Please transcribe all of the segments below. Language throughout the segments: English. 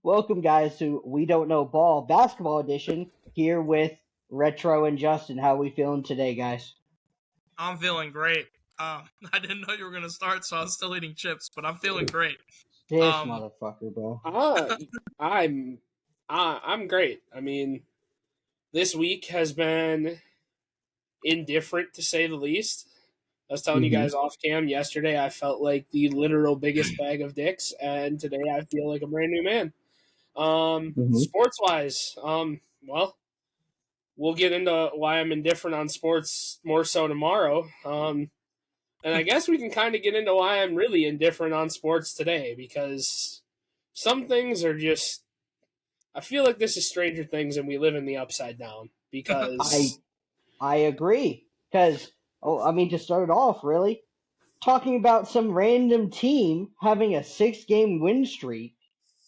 Welcome, guys, to We Don't Know Ball Basketball Edition here with Retro and Justin. How we feeling today, guys? I'm feeling great. I didn't know you were gonna start, so I was still eating chips, but I'm feeling great. This Um, motherfucker, bro. I'm I'm great. I mean, this week has been indifferent to say the least. I was telling you Mm-hmm. guys off cam yesterday. I felt like the literal biggest bag of dicks, and today I feel like a brand new man. Mm-hmm. Sports wise, well, we'll get into why I'm indifferent on sports more so tomorrow. And I guess we can kind of get into why I'm really indifferent on sports today because some things are just. I feel like this is Stranger Things and we live in the upside down I because I agree because to start off, really talking about some random team having a 6 game win streak.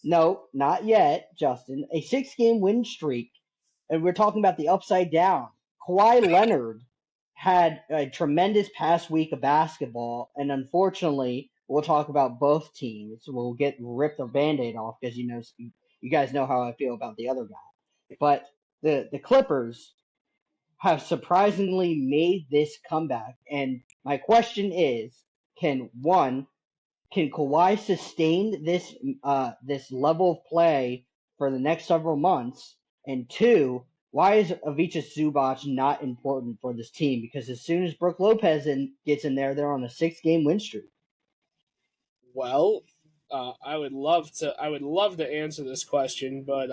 No, not yet, Justin. A 6 game win streak, and we're talking about the upside down. Kawhi Leonard had a tremendous past week of basketball, and unfortunately, we'll talk about both teams. We'll rip the band-aid off because you guys know how I feel about the other guy. But the Clippers have surprisingly made this comeback, and my question is, can one can Kawhi sustain this level of play for the next several months? And two, why is Ivica Zubac not important for this team? Because as soon as Brooke Lopez gets in there, they're on a 6 game win streak. well, I would love to answer this question, but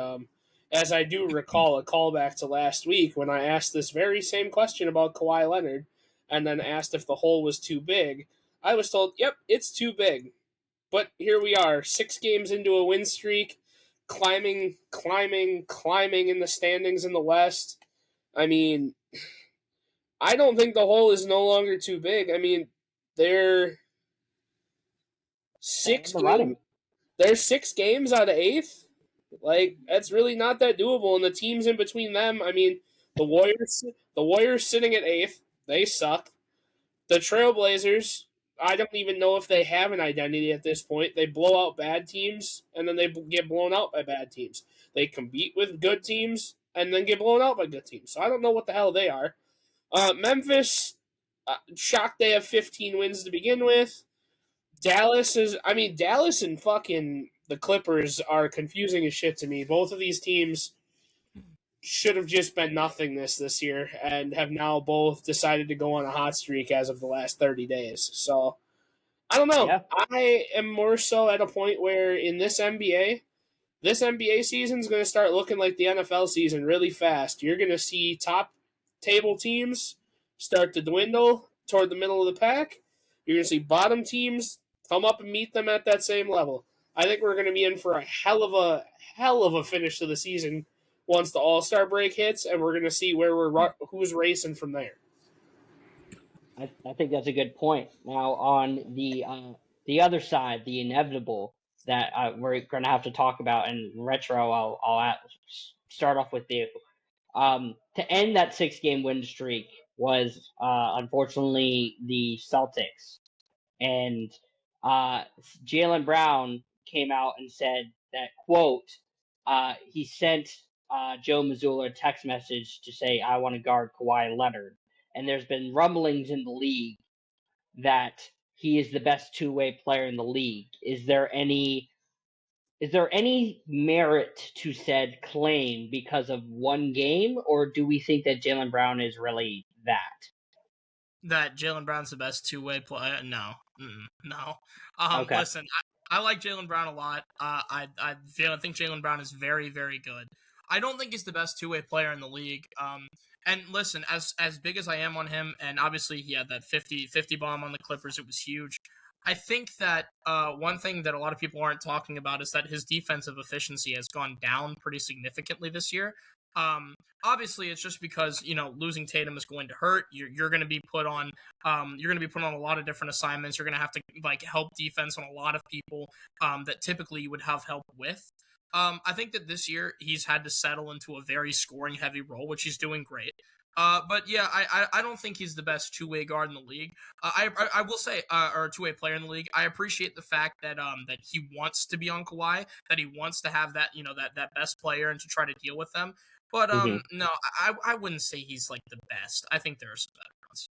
as I do recall a callback to last week when I asked this very same question about Kawhi Leonard, and then asked if the hole was too big, I was told, "Yep, it's too big." But here we are, 6 games into a win streak, climbing in the standings in the West. I mean, I don't think the hole is no longer too big. I mean, they're six The game, running. they're 6 games out of eighth. Like that's really not that doable. And the teams in between them, I mean, the Warriors sitting at eighth, they suck. The Trailblazers, I don't even know if they have an identity at this point. They blow out bad teams, and then they get blown out by bad teams. They compete with good teams, and then get blown out by good teams. So I don't know what the hell they are. Memphis, shocked they have 15 wins to begin with. Dallas and fucking the Clippers are confusing as shit to me. Both of these teams should have just been nothingness this year and have now both decided to go on a hot streak as of the last 30 days. So, I don't know. Yeah. I am more so at a point where in this NBA season is going to start looking like the NFL season really fast. You're going to see top table teams start to dwindle toward the middle of the pack. You're going to see bottom teams come up and meet them at that same level. I think we're going to be in for a hell of a finish to the season once the All-Star break hits, and we're going to see who's racing from there. I think that's a good point. Now on the other side, the inevitable that we're going to have to talk about in retro, start off with you. To end that 6 game win streak was unfortunately the Celtics, and Jaylen Brown came out and said that quote he sent Joe Mazzulla a text message to say I want to guard Kawhi Leonard, and there's been rumblings in the league that he is the best two-way player in the league. Is there any merit to said claim because of one game, or do we think that Jaylen Brown is really that? that Jaylen Brown's the best two-way player? No, no. Okay. Listen, I like Jaylen Brown a lot. I think Jaylen Brown is very, very good. I don't think he's the best two-way player in the league. And listen, as big as I am on him, and obviously he had that 50 bomb on the Clippers, it was huge. I think that one thing that a lot of people aren't talking about is that his defensive efficiency has gone down pretty significantly this year. Obviously, it's just because losing Tatum is going to hurt. You're going to be put on a lot of different assignments. You're going to have to help defense on a lot of people that typically you would have help with. I think that this year he's had to settle into a very scoring heavy role, which he's doing great. But yeah, I don't think he's the best two-way guard in the league. I will say, or two-way player in the league. I appreciate the fact that that he wants to be on Kawhi, that he wants to have that that best player and to try to deal with them. But Hmm. no, I wouldn't say he's like the best. I think there are some better ones.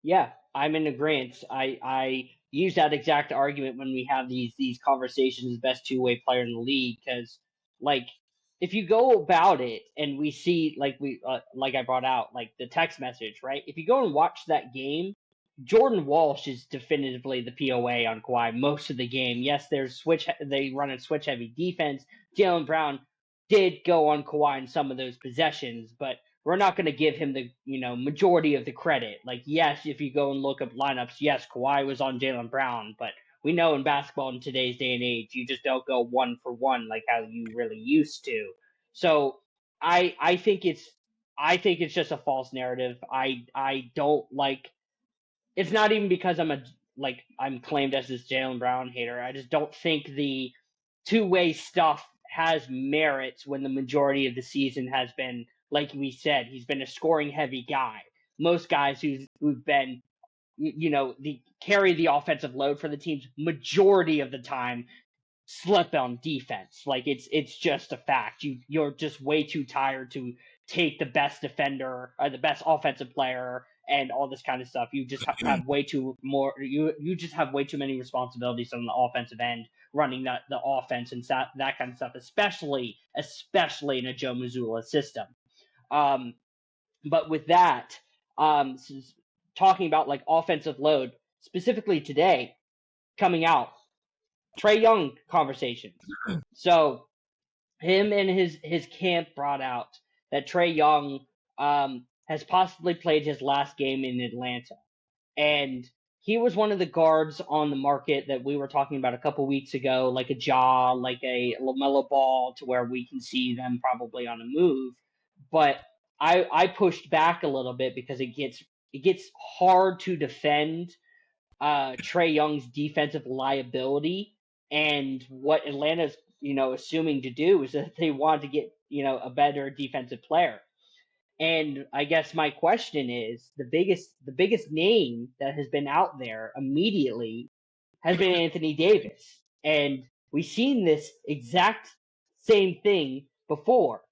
Yeah, I'm in agreement. I use that exact argument when we have these conversations, best two-way player in the league, because like if you go about it and we see like I brought out like the text message, right? If you go and watch that game, Jordan Walsh is definitively the POA on Kawhi most of the game. Yes, they run a switch heavy defense. Jaylen Brown did go on Kawhi in some of those possessions, but we're not going to give him the majority of the credit. Like, yes, if you go and look up lineups, yes, Kawhi was on Jaylen Brown, but we know in basketball in today's day and age, you just don't go one for one like how you really used to. So I think it's just a false narrative. I don't like. It's not even because I'm claimed as this Jaylen Brown hater. I just don't think the two-way stuff has merits when the majority of the season has been, like we said, he's been a scoring heavy guy. Most guys who've been the carry the offensive load for the teams majority of the time slip on defense. Like it's just a fact. You're just way too tired to take the best defender or the best offensive player and all this kind of stuff. You just have way too more. You just have way too many responsibilities on the offensive end, running the offense and that kind of stuff. Especially in a Joe Mazzulla system. Um, but with that, talking about like offensive load specifically today coming out, Trae Young conversations. So him and his camp brought out that Trae Young has possibly played his last game in Atlanta, and he was one of the guards on the market that we were talking about a couple weeks ago, like a Ja, like a LaMelo Ball, to where we can see them probably on a move. But I pushed back a little bit because it gets hard to defend Trae Young's defensive liability, and what Atlanta's assuming to do is that they want to get a better defensive player. And I guess my question is the biggest name that has been out there immediately has been Anthony Davis, and we've seen this exact same thing before.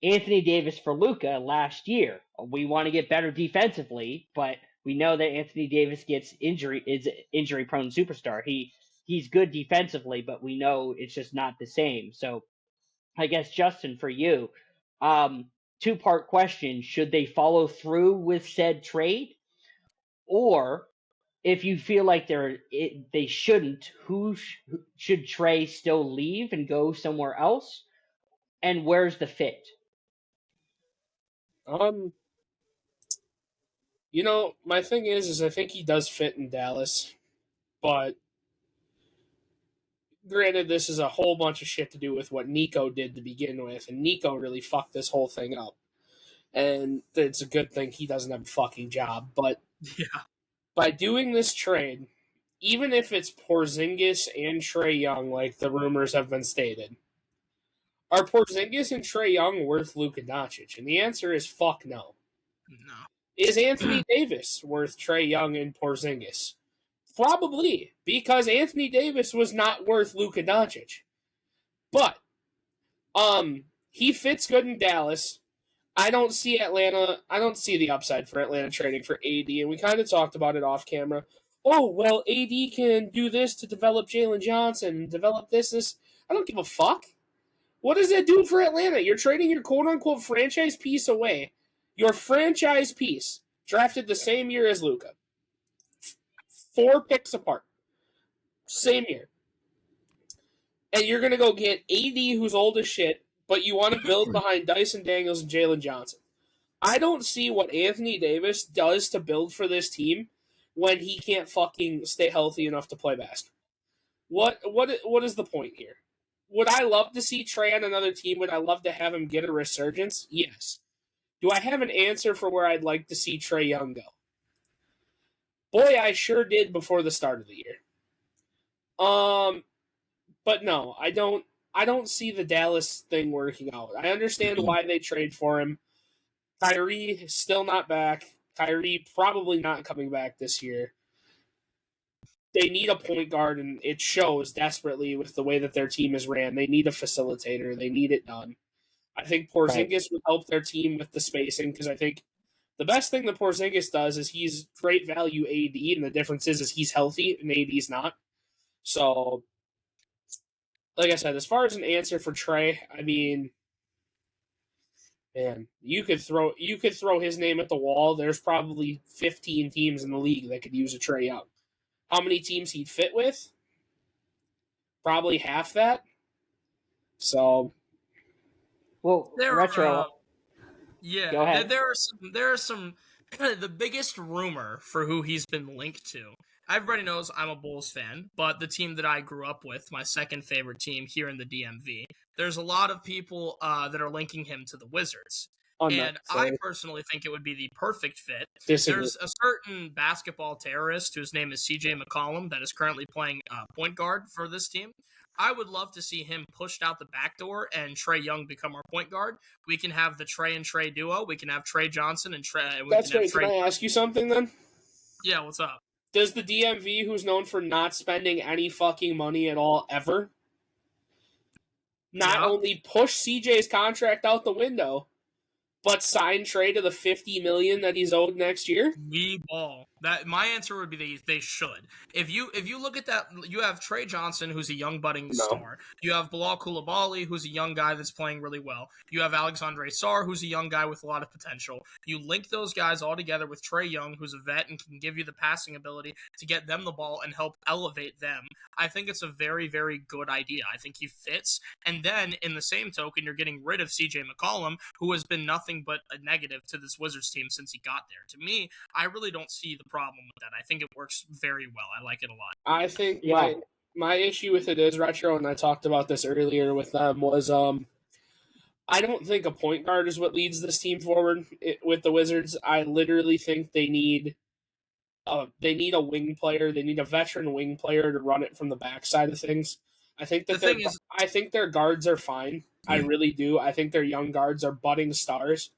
Anthony Davis for Luka last year. We want to get better defensively, but we know that Anthony Davis is injury prone superstar. He's good defensively, but we know it's just not the same. So I guess Justin, for you, um, two-part question: should they follow through with said trade, or if you feel like they shouldn't, should Trey still leave and go somewhere else? And where's the fit? Um, my thing is I think he does fit in Dallas, but granted, this is a whole bunch of shit to do with what Nico did to begin with, and Nico really fucked this whole thing up. And it's a good thing he doesn't have a fucking job. But Yeah. by doing this trade, even if it's Porzingis and Trae Young, like the rumors have been stated, are Porzingis and Trae Young worth Luka Doncic? And the answer is fuck no. No. Is Anthony Davis worth Trae Young and Porzingis? Probably, because Anthony Davis was not worth Luka Doncic. But he fits good in Dallas. I don't see the upside for Atlanta trading for AD, and we kind of talked about it off camera. Oh, well, AD can do this to develop Jalen Johnson, develop this. I don't give a fuck. What does that do for Atlanta? You're trading your quote-unquote franchise piece away. Your franchise piece, drafted the same year as Luka. 4 picks apart. Same year. And you're going to go get AD, who's old as shit, but you want to build behind Dyson Daniels and Jalen Johnson. I don't see what Anthony Davis does to build for this team when he can't fucking stay healthy enough to play basketball. What is the point here? Would I love to see Trae on another team? Would I love to have him get a resurgence? Yes. Do I have an answer for where I'd like to see Trae Young go? Boy, I sure did before the start of the year. But no, I don't see the Dallas thing working out. I understand why they trade for him. Kyrie still not back. Kyrie probably not coming back this year. They need a point guard, and it shows desperately with the way that their team is ran. They need a facilitator. They need it done. I think Porzingis would help their team with the spacing because I think the best thing that Porzingis does is he's great value AD, and the difference is he's healthy and AD's not. So, like I said, as far as an answer for Trey, I mean, man, you could throw his name at the wall. There's probably 15 teams in the league that could use a Trey Young. How many teams he'd fit with? Probably half that. So, Well, Retro. Yeah, Go ahead. there are some the biggest rumor for who he's been linked to. Everybody knows I'm a Bulls fan, but the team that I grew up with, my second favorite team here in the DMV, there's a lot of people that are linking him to the Wizards. And I personally think it would be the perfect fit. There's a certain basketball terrorist whose name is CJ McCollum that is currently playing point guard for this team. I would love to see him pushed out the back door and Trey Young become our point guard. We can have the Trey and Trey duo. We can have Trey Johnson and Trey. That's great. Can I ask you something then? Yeah, what's up? Does the DMV, who's known for not spending any fucking money at all ever, not only push CJ's contract out the window, but sign Trey to the $50 million that he's owed next year? We ball. That my answer would be they should. If you look at that, you have Trey Johnson, who's a young budding star. You have Bilal Coulibaly, who's a young guy that's playing really well. You have Alexandre Sarr, who's a young guy with a lot of potential. You link those guys all together with Trey Young, who's a vet and can give you the passing ability to get them the ball and help elevate them. I think it's a very, very good idea. I think he fits. And then, in the same token, you're getting rid of CJ McCollum, who has been nothing but a negative to this Wizards team since he got there. To me, I really don't see the problem with that. I think it works very well. I like it a lot. I think my issue with it is, Retro, and I talked about this earlier with them, was I don't think a point guard is what leads this team forward with the Wizards. I literally think they need a wing player. They need a veteran wing player to run it from the backside of things. I think that I think their guards are fine. I really do. I think their young guards are budding stars.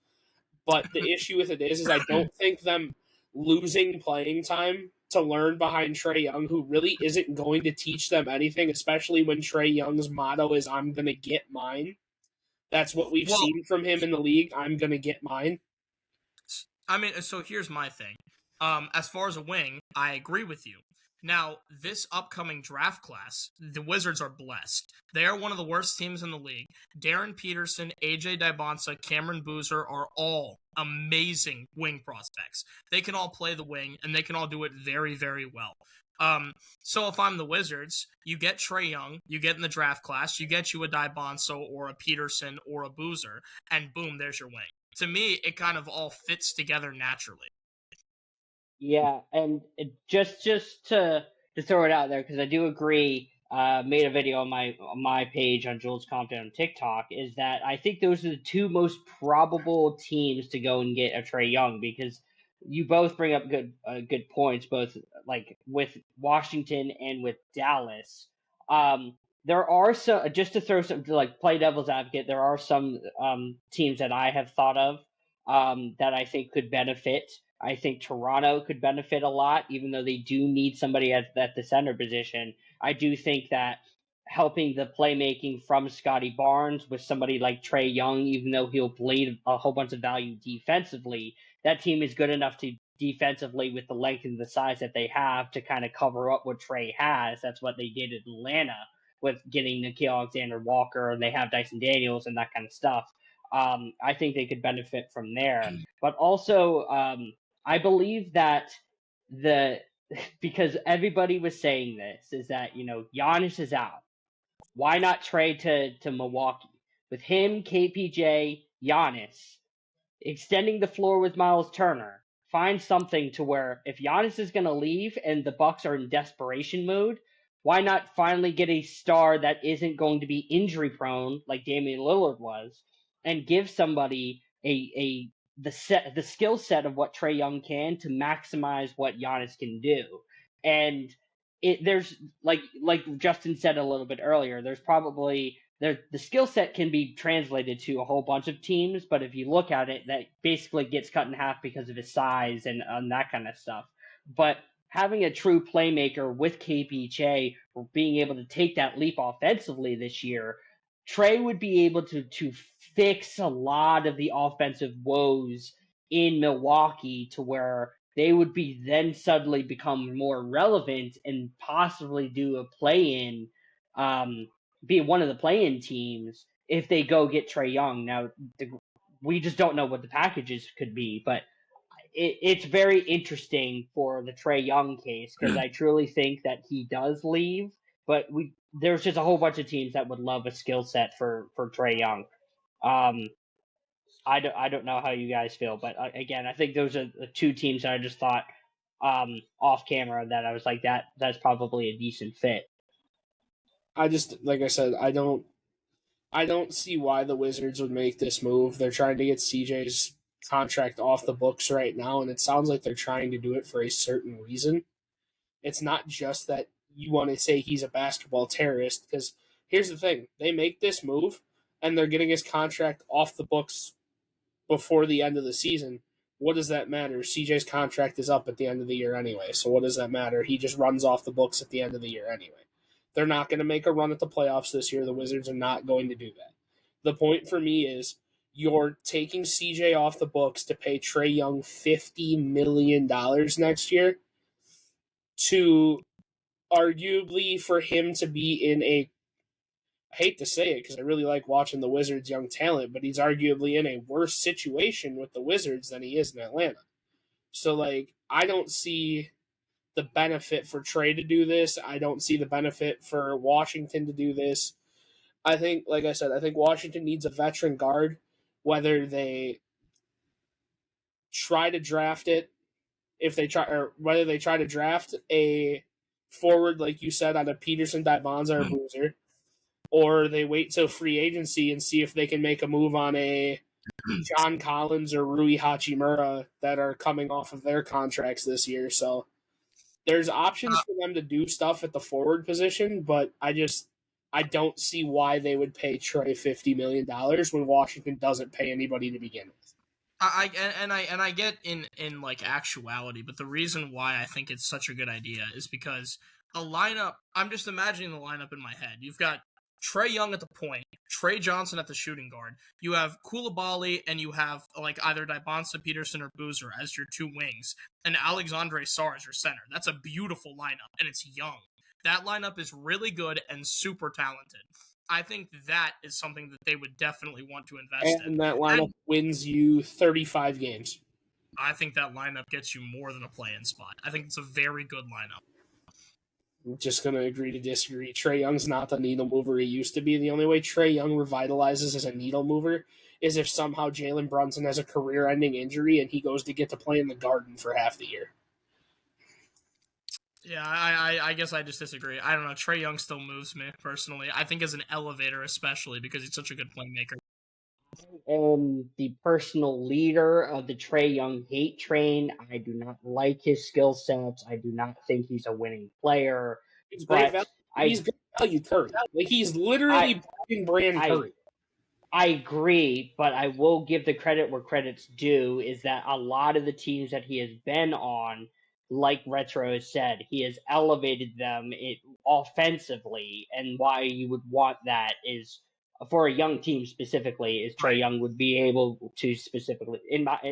But the issue with it is I don't think them losing playing time to learn behind Trey Young, who really isn't going to teach them anything, especially when Trey Young's motto is, I'm going to get mine. That's what we've seen from him in the league. I'm going to get mine. I mean, so here's my thing. As far as a wing, I agree with you. Now, this upcoming draft class, the Wizards are blessed. They are one of the worst teams in the league. Darren Peterson, AJ Dybonsa, Cameron Boozer are all amazing wing prospects. They can all play the wing, and they can all do it very, very well. So if I'm the Wizards, you get Trey Young, you get in the draft class, you get you a Dybonsa or a Peterson or a Boozer, and boom, there's your wing. To me, it kind of all fits together naturally. Yeah, and just to throw it out there, because I do agree, made a video on my page on Jules Compton on TikTok, is that I think those are the two most probable teams to go and get a Trey Young, because you both bring up good points, both like with Washington and with Dallas. There are some, just to throw some, to like play devil's advocate, there are some teams that I have thought of that I think could benefit. I think Toronto could benefit a lot, even though they do need somebody at the center position. I do think that helping the playmaking from Scotty Barnes with somebody like Trey Young, even though he'll bleed a whole bunch of value defensively, that team is good enough to defensively with the length and the size that they have to kind of cover up what Trey has. That's what they did in Atlanta with getting Nickeil Alexander-Walker, and they have Dyson Daniels and that kind of stuff. I think they could benefit from there. But also, I believe that because everybody was saying this, is that, Giannis is out. Why not trade to Milwaukee? With him, KPJ, Giannis, extending the floor with Miles Turner, find something to where if Giannis is going to leave and the Bucks are in desperation mode, why not finally get a star that isn't going to be injury prone like Damian Lillard was, and give somebody the skill set of what Trey Young can to maximize what Giannis can do. And there's like Justin said a little bit earlier, there's probably the skill set can be translated to a whole bunch of teams, but if you look at it, that basically gets cut in half because of his size and that kind of stuff. But having a true playmaker with KPJ being able to take that leap offensively this year, Trey would be able to fix a lot of the offensive woes in Milwaukee to where they would be then suddenly become more relevant and possibly do a play-in, be one of the play-in teams if they go get Trey Young. Now, we just don't know what the packages could be, but it's very interesting for the Trey Young case because I truly think that he does leave, but there's just a whole bunch of teams that would love a skill set for Trey Young. I don't know how you guys feel, but again, I think those are the two teams that I just thought off camera that I was like that's probably a decent fit. I just, like I said, I don't see why the Wizards would make this move. They're trying to get CJ's contract off the books right now, and it sounds like they're trying to do it for a certain reason. It's not just that you want to say he's a basketball terrorist, because here's the thing. They make this move, and they're getting his contract off the books before the end of the season. What does that matter? CJ's contract is up at the end of the year anyway, so what does that matter? He just runs off the books at the end of the year anyway. They're not going to make a run at the playoffs this year. The Wizards are not going to do that. The point for me is you're taking CJ off the books to pay Trey Young $50 million next year to arguably for him to be in a, I hate to say it because I really like watching the Wizards' young talent, but he's arguably in a worse situation with the Wizards than he is in Atlanta. So, like, I don't see the benefit for Trey to do this. I don't see the benefit for Washington to do this. I think, like I said, I think Washington needs a veteran guard, whether they try to draft it, or whether they try to draft a forward, like you said, out of Peterson, Dybonza, or Boozer, or they wait till free agency and see if they can make a move on a John Collins or Rui Hachimura that are coming off of their contracts this year. So there's options for them to do stuff at the forward position, but I don't see why they would pay Trey $50 million when Washington doesn't pay anybody to begin with. I get in like actuality, but the reason why I think it's such a good idea is because a lineup. I'm just imagining the lineup in my head. You've got Trey Young at the point, Trey Johnson at the shooting guard. You have Koulibaly, and you have like either Dybonza, Peterson, or Boozer as your two wings, and Alexandre Sarr as your center. That's a beautiful lineup, and it's young. That lineup is really good and super talented. I think that is something that they would definitely want to invest in. And that lineup wins you 35 games. I think that lineup gets you more than a play-in spot. I think it's a very good lineup. I'm just going to agree to disagree. Trey Young's not the needle mover he used to be. The only way Trey Young revitalizes as a needle mover is if somehow Jalen Brunson has a career-ending injury and he goes to get to play in the Garden for half the year. Yeah, I guess I just disagree. I don't know. Trey Young still moves me, personally. I think as an elevator, especially, because he's such a good playmaker. The personal leader of the Trey Young hate train. I do not like his skill sets. I do not think he's a winning player. He's great value. He's good value Curry. Like, he's literally brand Curry. I agree, but I will give the credit where credit's due, is that a lot of the teams that he has been on, like Retro has said, he has elevated them offensively, and why you would want that is, for a young team specifically, is Trey Young would be able to specifically,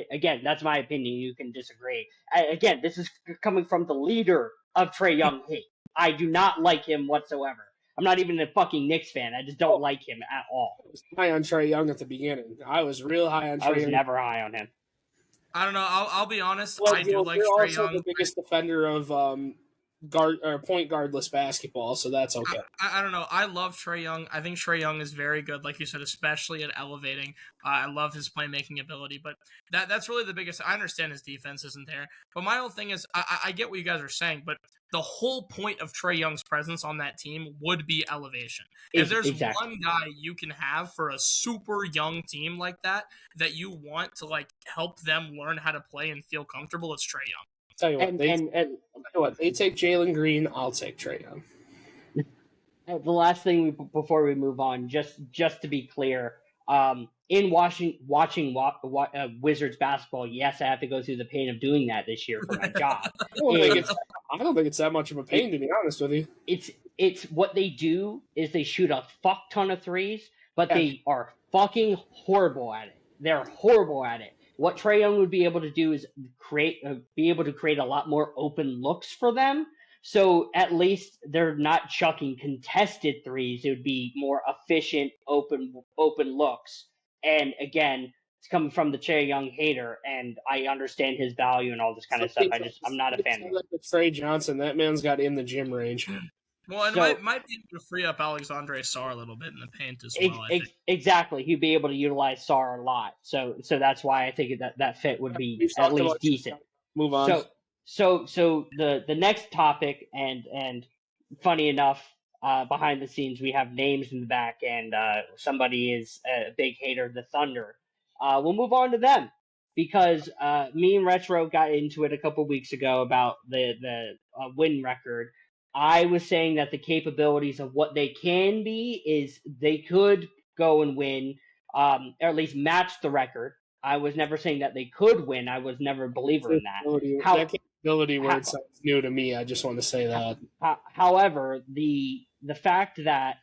again, that's my opinion, you can disagree. Again, this is coming from the leader of Trey Young hate. I do not like him whatsoever. I'm not even a fucking Knicks fan. I just don't like him at all. I was high on Trey Young at the beginning. I was real high on Trey Young. I was never high on him. I don't know. I'll be honest. Well, I do like you're Trey also Young. the biggest defender of point guardless basketball, so that's okay. I don't know. I love Trey Young. I think Trey Young is very good, like you said, especially at elevating. I love his playmaking ability, but that's really the biggest. I understand his defense isn't there, but my whole thing is, I get what you guys are saying, but the whole point of Trey Young's presence on that team would be elevation. If there's one guy you can have for a super young team like that you want to like help them learn how to play and feel comfortable, it's Trey Young. Tell you what, they take Jalen Green, I'll take Trey Young. The last thing before we move on, just to be clear, in watching Wizards basketball, yes, I have to go through the pain of doing that this year for my job. Is I don't think it's that much of a pain, to be honest with you. it's what they do is they shoot a fuck ton of threes, but they are fucking horrible at it. They're horrible at it. What Trae Young would be able to do is be able to create a lot more open looks for them. So at least they're not chucking contested threes. It would be more efficient, open looks. And again, it's coming from the Trae Young hater, and I understand his value and all this kind of stuff. I'm not a fan of it. Trey Johnson, that man's got in the gym range. Well, and so, might be able to free up Alexandre Sarr a little bit in the paint as well. Exactly, he'd be able to utilize Sarr a lot. So that's why I think that fit would be at least decent. Move on. So the next topic, and funny enough, behind the scenes we have names in the back, and somebody is a big hater of the Thunder. We'll move on to them because me and Retro got into it a couple weeks ago about the win record. I was saying that the capabilities of what they can be is they could go and win, or at least match the record. I was never saying that they could win. I was never a believer in that. That capability word sounds new to me. I just want to say that. However, the fact that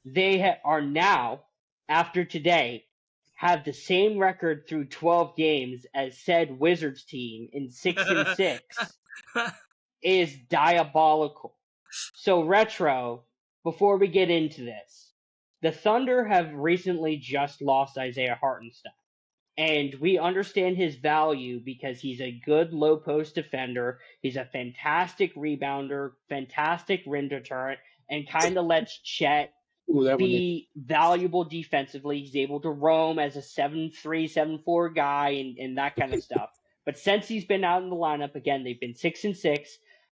they are now, after today, have the same record through 12 games as said Wizards team in 6-6 is diabolical. So, Retro, before we get into this, the Thunder have recently just lost Isaiah Hartenstein. And we understand his value because he's a good low post defender. He's a fantastic rebounder, fantastic rim deterrent, and kind of lets Chet be valuable defensively. He's able to roam as a 7'3", 7'4" guy and that kind of stuff. But since he's been out in the lineup, again, they've been 6-6,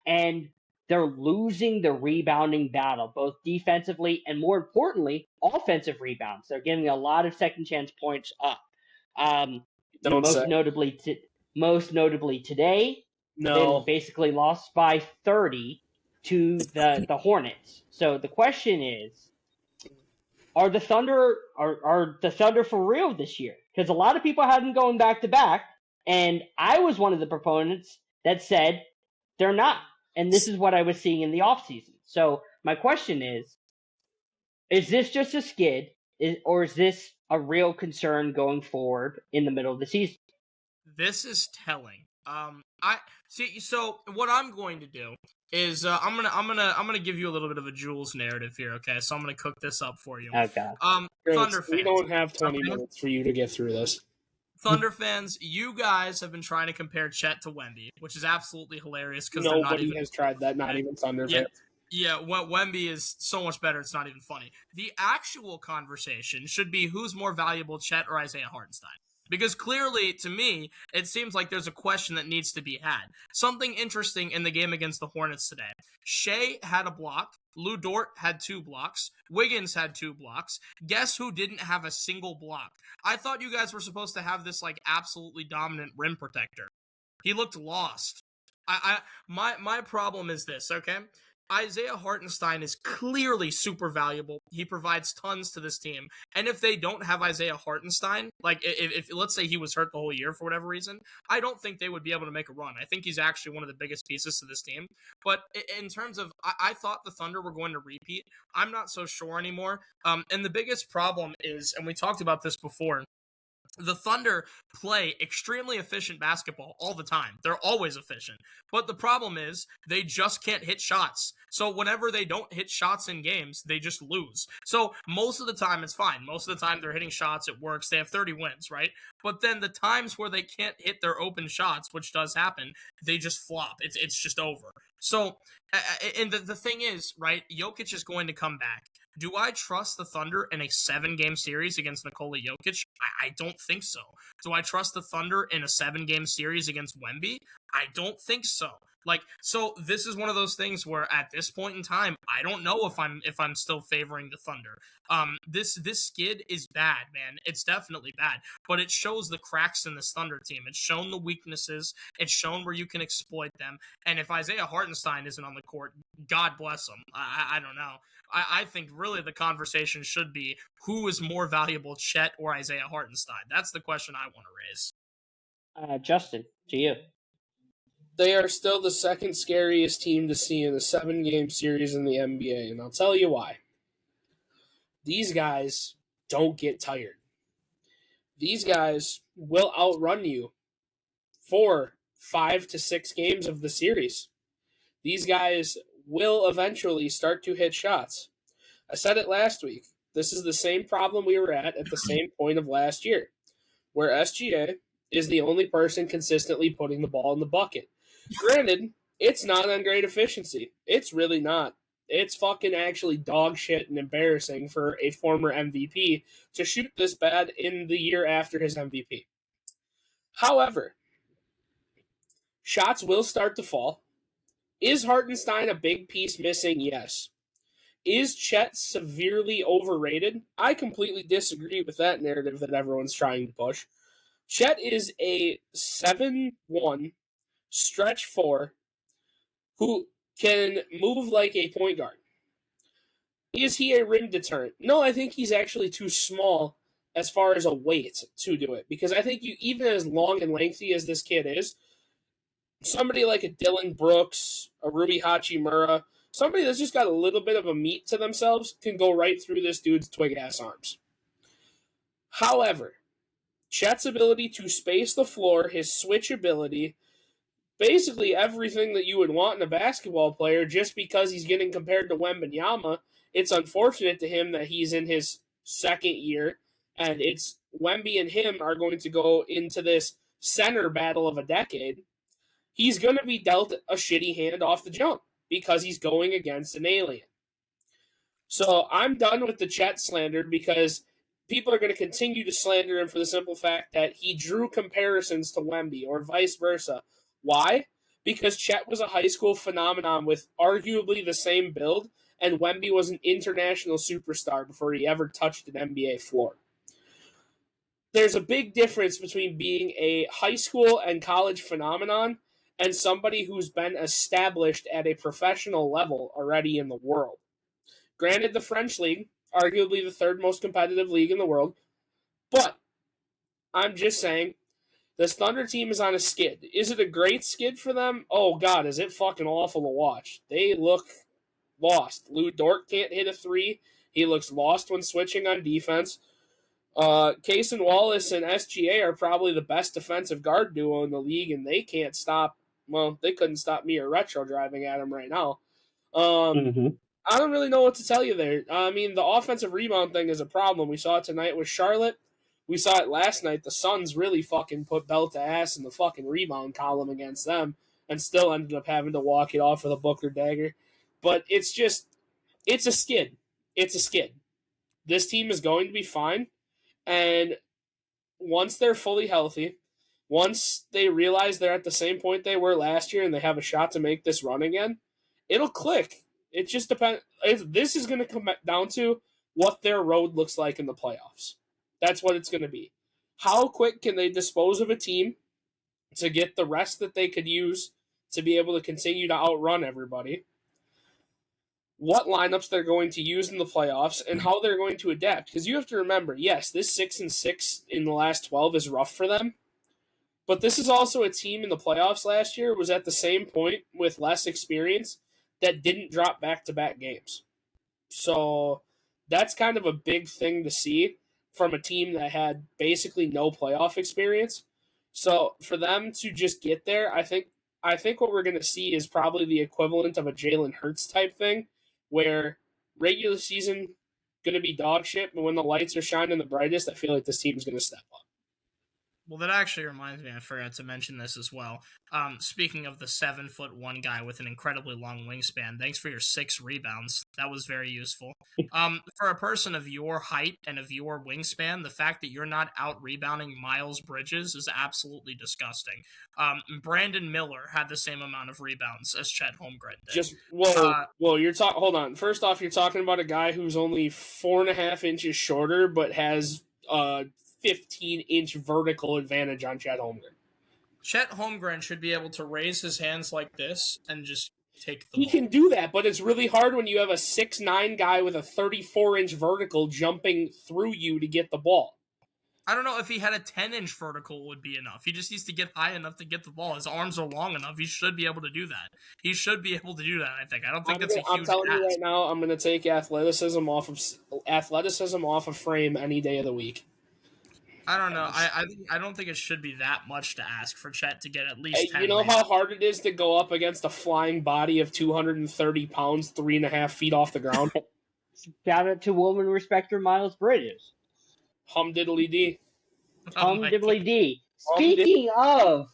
and they're losing the rebounding battle, both defensively and, more importantly, offensive rebounds. They're getting a lot of second chance points up. Most notably today, they were basically lost by 30 to the Hornets. So the question is, are the Thunder for real this year? Because a lot of people had them going back to back. And I was one of the proponents that said they're not. And this is what I was seeing in the offseason. So my question is this just a skid, or is this a real concern going forward in the middle of the season? This is telling. I see. So what I'm going to do is I'm gonna give you a little bit of a Jules narrative here. Okay, so I'm gonna cook this up for you. Okay. Thunder fans. We don't have 20 minutes for you to get through this. Thunder fans, you guys have been trying to compare Chet to Wemby, which is absolutely hilarious because nobody has tried that. Not even Thunder fans. Yeah, Wemby is so much better. It's not even funny. The actual conversation should be who's more valuable, Chet or Isaiah Hartenstein. Because clearly, to me, it seems like there's a question that needs to be had. Something interesting in the game against the Hornets today. Shea had a block. Lou Dort had 2 blocks. Wiggins had 2 blocks. Guess who didn't have a single block? I thought you guys were supposed to have this absolutely dominant rim protector. He looked lost. My problem is this, okay? Isaiah Hartenstein is clearly super valuable. He provides tons to this team. And if they don't have Isaiah Hartenstein, if let's say he was hurt the whole year for whatever reason, I don't think they would be able to make a run. I think he's actually one of the biggest pieces to this team. But in terms of, I thought the Thunder were going to repeat. I'm not so sure anymore. And the biggest problem is, and we talked about this before, the Thunder play extremely efficient basketball all the time. They're always efficient. But the problem is they just can't hit shots. So whenever they don't hit shots in games, they just lose. So most of the time it's fine. Most of the time they're hitting shots. It works. They have 30 wins, right? But then the times where they can't hit their open shots, which does happen, they just flop. It's just over. So, and the thing is, right, Jokic is going to come back. Do I trust the Thunder in a 7-game series against Nikola Jokic? I don't think so. Do I trust the Thunder in a 7-game series against Wemby? I don't think so. Like, so this is one of those things where at this point in time, I don't know if I'm still favoring the Thunder. This skid is bad, man. It's definitely bad, but it shows the cracks in this Thunder team. It's shown the weaknesses. It's shown where you can exploit them. And if Isaiah Hartenstein isn't on the court, God bless him. I don't know. I think really the conversation should be who is more valuable, Chet or Isaiah Hartenstein. That's the question I want to raise. Justin, to you. They are still the second scariest team to see in a 7-game series in the NBA, and I'll tell you why. These guys don't get tired. These guys will outrun you for 5 to 6 games of the series. These guys will eventually start to hit shots. I said it last week. This is the same problem we were at the same point of last year, where SGA is the only person consistently putting the ball in the bucket. Granted, it's not on great efficiency. It's really not. It's fucking actually dog shit and embarrassing for a former MVP to shoot this bad in the year after his MVP. However, shots will start to fall. Is Hartenstein a big piece missing? Yes. Is Chet severely overrated? I completely disagree with that narrative that everyone's trying to push. Chet is a 7'1", stretch 4, who can move like a point guard. Is he a rim deterrent? No, I think he's actually too small as far as a weight to do it. Because I think you, even as long and lengthy as this kid is, somebody like a Dylan Brooks, a Ruby Hachimura, somebody that's just got a little bit of a meat to themselves can go right through this dude's twig-ass arms. However, Chet's ability to space the floor, his switch ability, basically everything that you would want in a basketball player, just because he's getting compared to Wembanyama, it's unfortunate to him that he's in his second year, and it's Wemby and him are going to go into this center battle of a decade. He's going to be dealt a shitty hand off the jump because he's going against an alien. So I'm done with the Chet slander because people are going to continue to slander him for the simple fact that he drew comparisons to Wemby or vice versa. Why? Because Chet was a high school phenomenon with arguably the same build, and Wemby was an international superstar before he ever touched an NBA floor. There's a big difference between being a high school and college phenomenon and somebody who's been established at a professional level already in the world. Granted, the French League, arguably the third most competitive league in the world, but I'm just saying, this Thunder team is on a skid. Is it a great skid for them? Oh, God, is it fucking awful to watch. They look lost. Lou Dort can't hit a 3. He looks lost when switching on defense. Cason Wallace and SGA are probably the best defensive guard duo in the league, and they can't stop. Well, they couldn't stop me or Retro driving at him right now. I don't really know what to tell you there. I mean, the offensive rebound thing is a problem. We saw it tonight with Charlotte. We saw it last night. The Suns really fucking put belt to ass in the fucking rebound column against them and still ended up having to walk it off with a Booker dagger. But it's a skid. It's a skid. This team is going to be fine. And once they're fully healthy, once they realize they're at the same point they were last year and they have a shot to make this run again, it'll click. It just depends. This is going to come down to what their road looks like in the playoffs. That's what it's going to be. How quick can they dispose of a team to get the rest that they could use to be able to continue to outrun everybody? What lineups they're going to use in the playoffs and how they're going to adapt. Because you have to remember, yes, this 6-6 in the last 12 is rough for them. But this is also a team in the playoffs last year was at the same point with less experience that didn't drop back-to-back games. So that's kind of a big thing to see from a team that had basically no playoff experience. So for them to just get there, I think what we're going to see is probably the equivalent of a Jalen Hurts type thing, where regular season going to be dog shit, but when the lights are shining the brightest, I feel like this team's going to step up. Well, that actually reminds me, I forgot to mention this as well. Speaking of the 7'1" guy with an incredibly long wingspan, thanks for your 6 rebounds. That was very useful. For a person of your height and of your wingspan, the fact that you're not out rebounding Miles Bridges is absolutely disgusting. Brandon Miller had the same amount of rebounds as Chet Holmgren did. Just you're talking. Hold on. First off, you're talking about a guy who's only 4.5 inches shorter, but has 15-inch vertical advantage on Chet Holmgren. Chet Holmgren should be able to raise his hands like this and just take the He ball. can do that, but it's really hard when you have a 6'9" guy with a 34-inch vertical jumping through you to get the ball. I don't know if he had a 10-inch vertical would be enough. He just needs to get high enough to get the ball. His arms are long enough. He should be able to do that. I don't think that's a huge I'm telling you ask. right now, I'm going to take athleticism off of frame any day of the week. I don't know. I don't think it should be that much to ask for Chet to get at least 10. You know how hard it is to go up against a flying body of 230 pounds, 3.5 feet off the ground? Shout out to woman respecter Miles Bridges. Hum diddly dee. Diddly dee. Speaking of,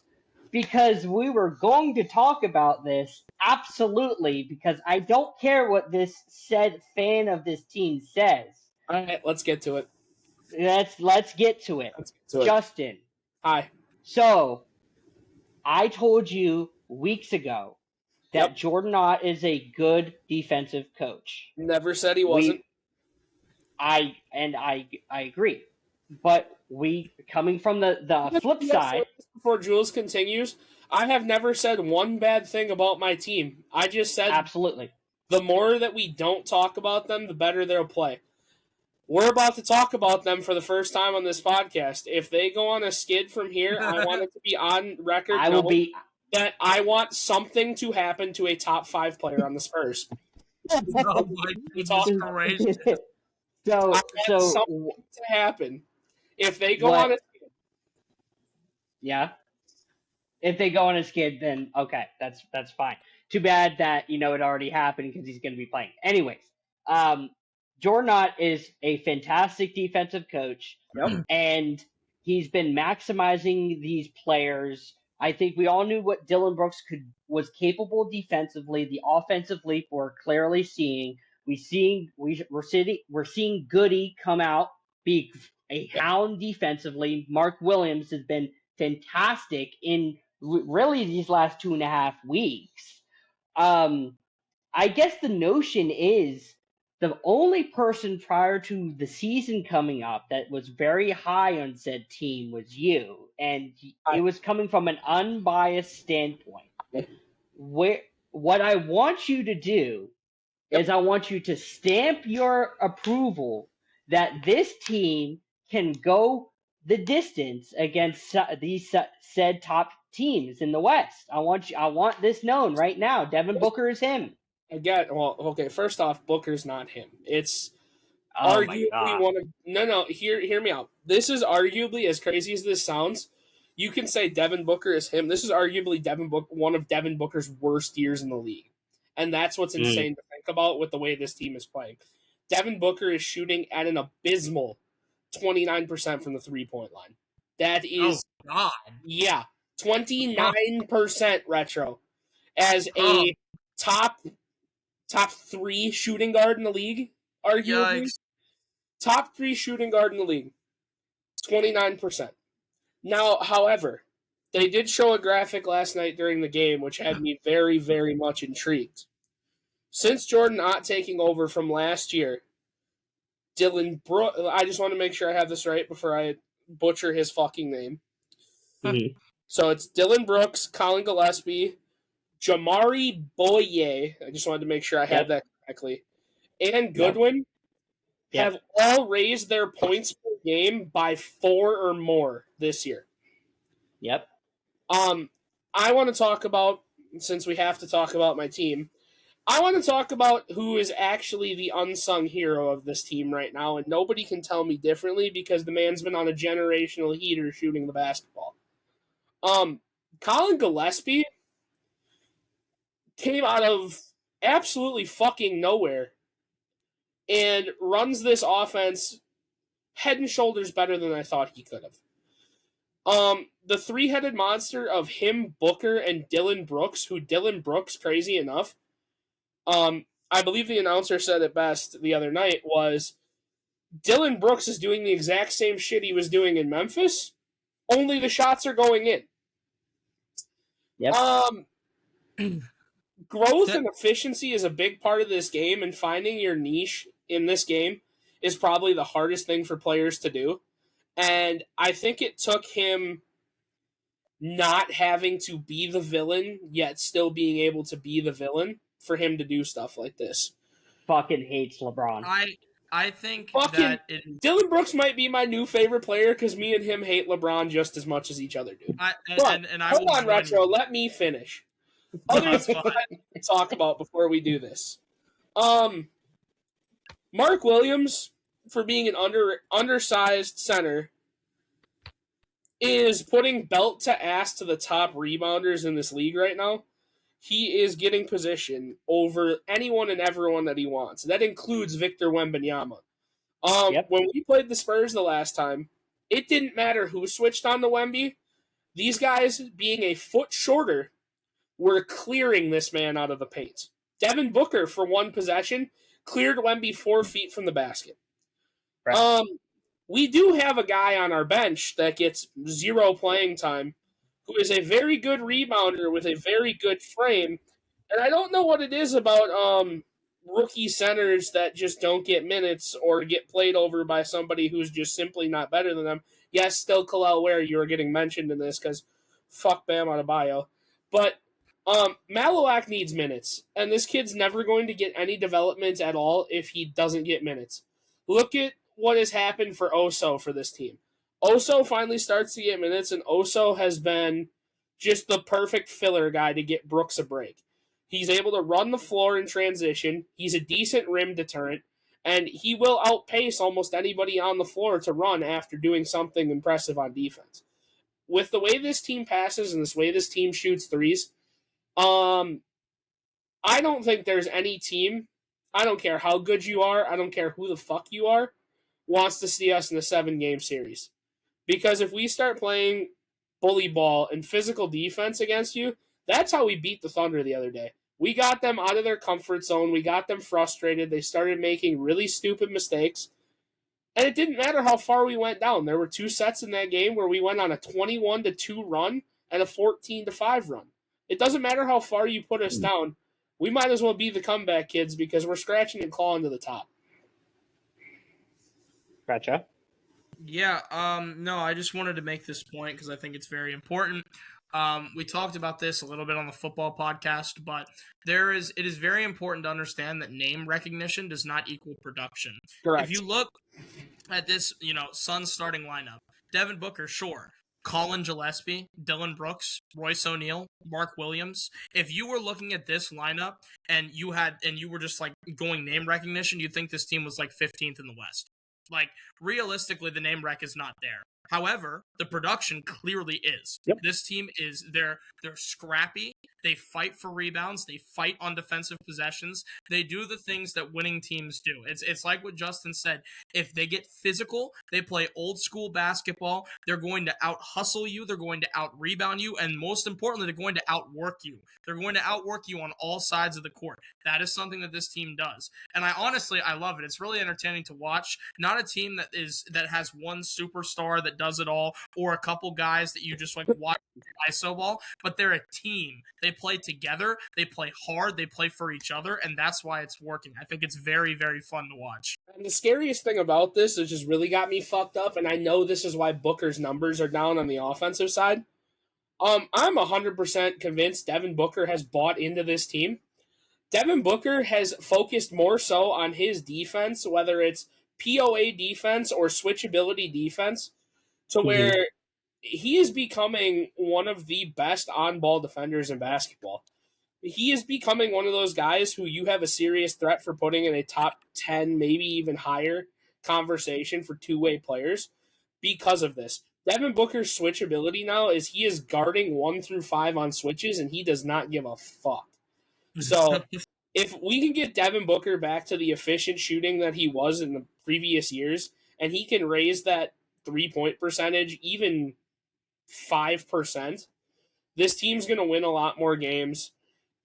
because we were going to talk about this, absolutely, because I don't care what this said fan of this team says. All right, let's get to it. Let's get to it. Justin. Hi. So, I told you weeks ago that Jordan Ott is a good defensive coach. Never said he wasn't. I agree. But coming from the flip side. Before Jules continues, I have never said one bad thing about my team. I just said absolutely. The more that we don't talk about them, the better they'll play. We're about to talk about them for the first time on this podcast. If they go on a skid from here, I want it to be on record. That I want something to happen to a top 5 player on the Spurs. Oh my goodness. So something to happen. If they go on a skid. Yeah. If they go on a skid, then okay, that's fine. Too bad that it already happened because he's going to be playing. Anyways, Jordan Ott is a fantastic defensive coach, and he's been maximizing these players. I think we all knew what Dylan Brooks was capable defensively. The offensive leap we're clearly seeing. We're seeing Goody come out, be a hound defensively. Mark Williams has been fantastic in really these last 2.5 weeks. I guess the notion is the only person prior to the season coming up that was very high on said team was you, and it was coming from an unbiased standpoint. What I want you to do is I want you to stamp your approval that this team can go the distance against these said top teams in the West. I want this known right now. Devin Booker is him. First off, Booker's not him. It's arguably one of... No, hear me out. This is arguably, as crazy as this sounds, you can say Devin Booker is him. This is arguably one of Devin Booker's worst years in the league. And that's what's insane to think about with the way this team is playing. Devin Booker is shooting at an abysmal 29% from the three-point line. That is... Oh, God. 29% retro. As a top 3 shooting guard in the league, arguably. Yikes. Top 3 shooting guard in the league. 29%. Now, however, they did show a graphic last night during the game, which had me very, very much intrigued. Since Jordan Ott taking over from last year, Dylan Brooks, I just want to make sure I have this right before I butcher his fucking name. Mm-hmm. So it's Dylan Brooks, Colin Gillespie, Jamari Boye, I just wanted to make sure I had that correctly, and Goodwin have all raised their points per game by 4 or more this year. Yep. I want to talk about, since we have to talk about my team, I want to talk about who is actually the unsung hero of this team right now, and nobody can tell me differently because the man's been on a generational heater shooting the basketball. Colin Gillespie came out of absolutely fucking nowhere and runs this offense head and shoulders better than I thought he could have. The three-headed monster of him, Booker, and Dylan Brooks, who Dylan Brooks, crazy enough, I believe the announcer said it best the other night, was Dylan Brooks is doing the exact same shit he was doing in Memphis, only the shots are going in. Yep. Growth and efficiency is a big part of this game, and finding your niche in this game is probably the hardest thing for players to do. And I think it took him not having to be the villain, yet still being able to be the villain for him to do stuff like this. Fucking hates LeBron. I think Fucking that Dylan Brooks might be my new favorite player because me and him hate LeBron just as much as each other do. Hold on, Retro. Let me finish. Other things to talk about before we do this. Mark Williams, for being an undersized center, is putting belt to ass to the top rebounders in this league right now. He is getting position over anyone and everyone that he wants. That includes Victor Wembanyama. When we played the Spurs the last time, it didn't matter who switched on to Wemby. These guys, being a foot shorter, were clearing this man out of the paint. Devin Booker, for one possession, cleared Wemby 4 feet from the basket. Right. We do have a guy on our bench that gets 0 playing time, who is a very good rebounder with a very good frame. And I don't know what it is about rookie centers that just don't get minutes or get played over by somebody who's just simply not better than them. Yes, still Kalel Ware, you are getting mentioned in this because fuck Bam Adebayo. But Malawak needs minutes, and this kid's never going to get any development at all if he doesn't get minutes. Look at what has happened for Oso for this team. Oso finally starts to get minutes, and Oso has been just the perfect filler guy to get Brooks a break. He's able to run the floor in transition. He's a decent rim deterrent, and he will outpace almost anybody on the floor to run after doing something impressive on defense. With the way this team passes and this way this team shoots threes, I don't think there's any team, I don't care how good you are, I don't care who the fuck you are, wants to see us in a 7-game series. Because if we start playing bully ball and physical defense against you, that's how we beat the Thunder the other day. We got them out of their comfort zone. We got them frustrated. They started making really stupid mistakes. And it didn't matter how far we went down. There were 2 sets in that game where we went on a 21-2 run and a 14-5 run. It doesn't matter how far you put us down. We might as well be the comeback kids because we're scratching and clawing to the top. Gotcha. Yeah, no, I just wanted to make this point because I think it's very important. We talked about this a little bit on the football podcast, but it is very important to understand that name recognition does not equal production. Correct. If you look at this, Suns starting lineup, Devin Booker, sure. Colin Gillespie, Dylan Brooks, Royce O'Neal, Mark Williams. If you were looking at this lineup and you were just like going name recognition, you'd think this team was like 15th in the West. Like, realistically, the name rec is not there. However, the production clearly is. Yep. This team is they're scrappy. They fight for rebounds. They fight on defensive possessions. They do the things that winning teams do. It's like what Justin said. If they get physical, they play old school basketball. They're going to out hustle you. They're going to out rebound you, and most importantly, they're going to outwork you. They're going to outwork you on all sides of the court. That is something that this team does, and I love it. It's really entertaining to watch. Not a team that has one superstar that does it all, or a couple guys that you just like watch ISO ball, but they're a team. They play together, they play hard, they play for each other, and that's why it's working. I think it's very, very fun to watch. And the scariest thing about this, which just really got me fucked up, and I know this is why Booker's numbers are down on the offensive side. I'm 100% convinced Devin Booker has bought into this team. Devin Booker has focused more so on his defense, whether it's POA defense or switchability defense, to where he is becoming one of the best on-ball defenders in basketball. He is becoming one of those guys who you have a serious threat for putting in a top 10, maybe even higher conversation for two-way players because of this. Devin Booker's switchability now is he is guarding 1 through 5 on switches, and he does not give a fuck. So if we can get Devin Booker back to the efficient shooting that he was in the previous years, and he can raise that 3-point percentage even 5%, this team's going to win a lot more games.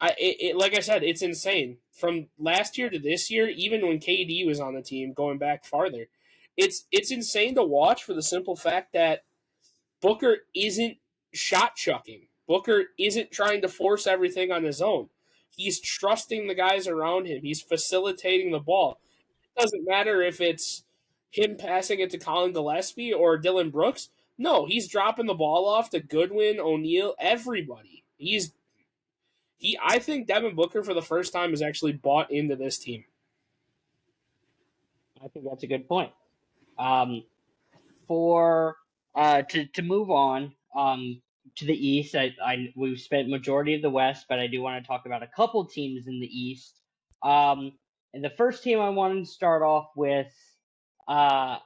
Like I said, it's insane. From last year to this year, even when KD was on the team, going back farther, it's insane to watch for the simple fact that Booker isn't shot chucking. Booker isn't trying to force everything on his own. He's trusting the guys around him. He's facilitating the ball. It doesn't matter if it's him passing it to Colin Gillespie or Dylan Brooks. No, he's dropping the ball off to Goodwin, O'Neal, everybody. I think Devin Booker for the first time has actually bought into this team. I think that's a good point. To move on to the East, we've spent majority of the West, but I do want to talk about a couple teams in the East. And the first team I wanted to start off with we've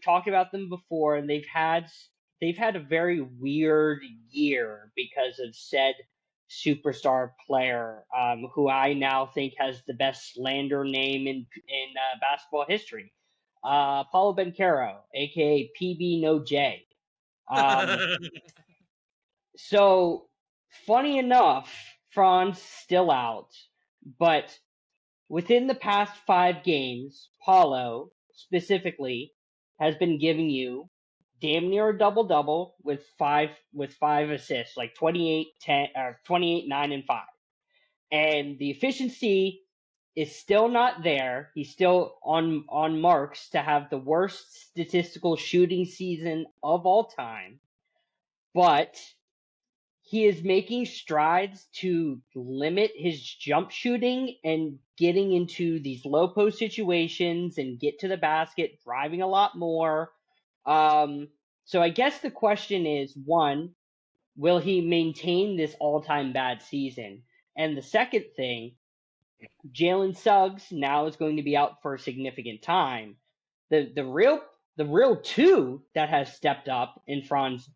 talked about them before, and they've had a very weird year because of said superstar player, who I now think has the best slander name in basketball history, Paulo Banchero, aka PB No J. So funny enough, Franz still out, but within the past 5 games, Paulo specifically has been giving you damn near a double-double with five assists, like 28, 10, or 28, 9, and 5. And the efficiency is still not there. He's still on marks to have the worst statistical shooting season of all time. But he is making strides to limit his jump shooting and getting into these low post situations and get to the basket, driving a lot more. So I guess the question is, one, will he maintain this all-time bad season? And the second thing, Jalen Suggs now is going to be out for a significant time. The real two that has stepped up in Franz's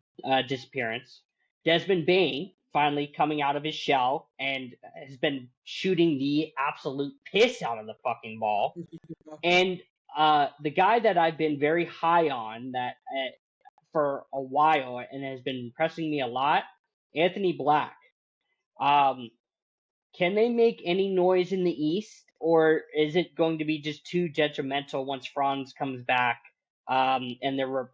disappearance, Desmond Bane finally coming out of his shell and has been shooting the absolute piss out of the fucking ball. And the guy that I've been very high on for a while and has been impressing me a lot, Anthony Black. Can they make any noise in the East, or is it going to be just too detrimental once Franz comes back, and there were,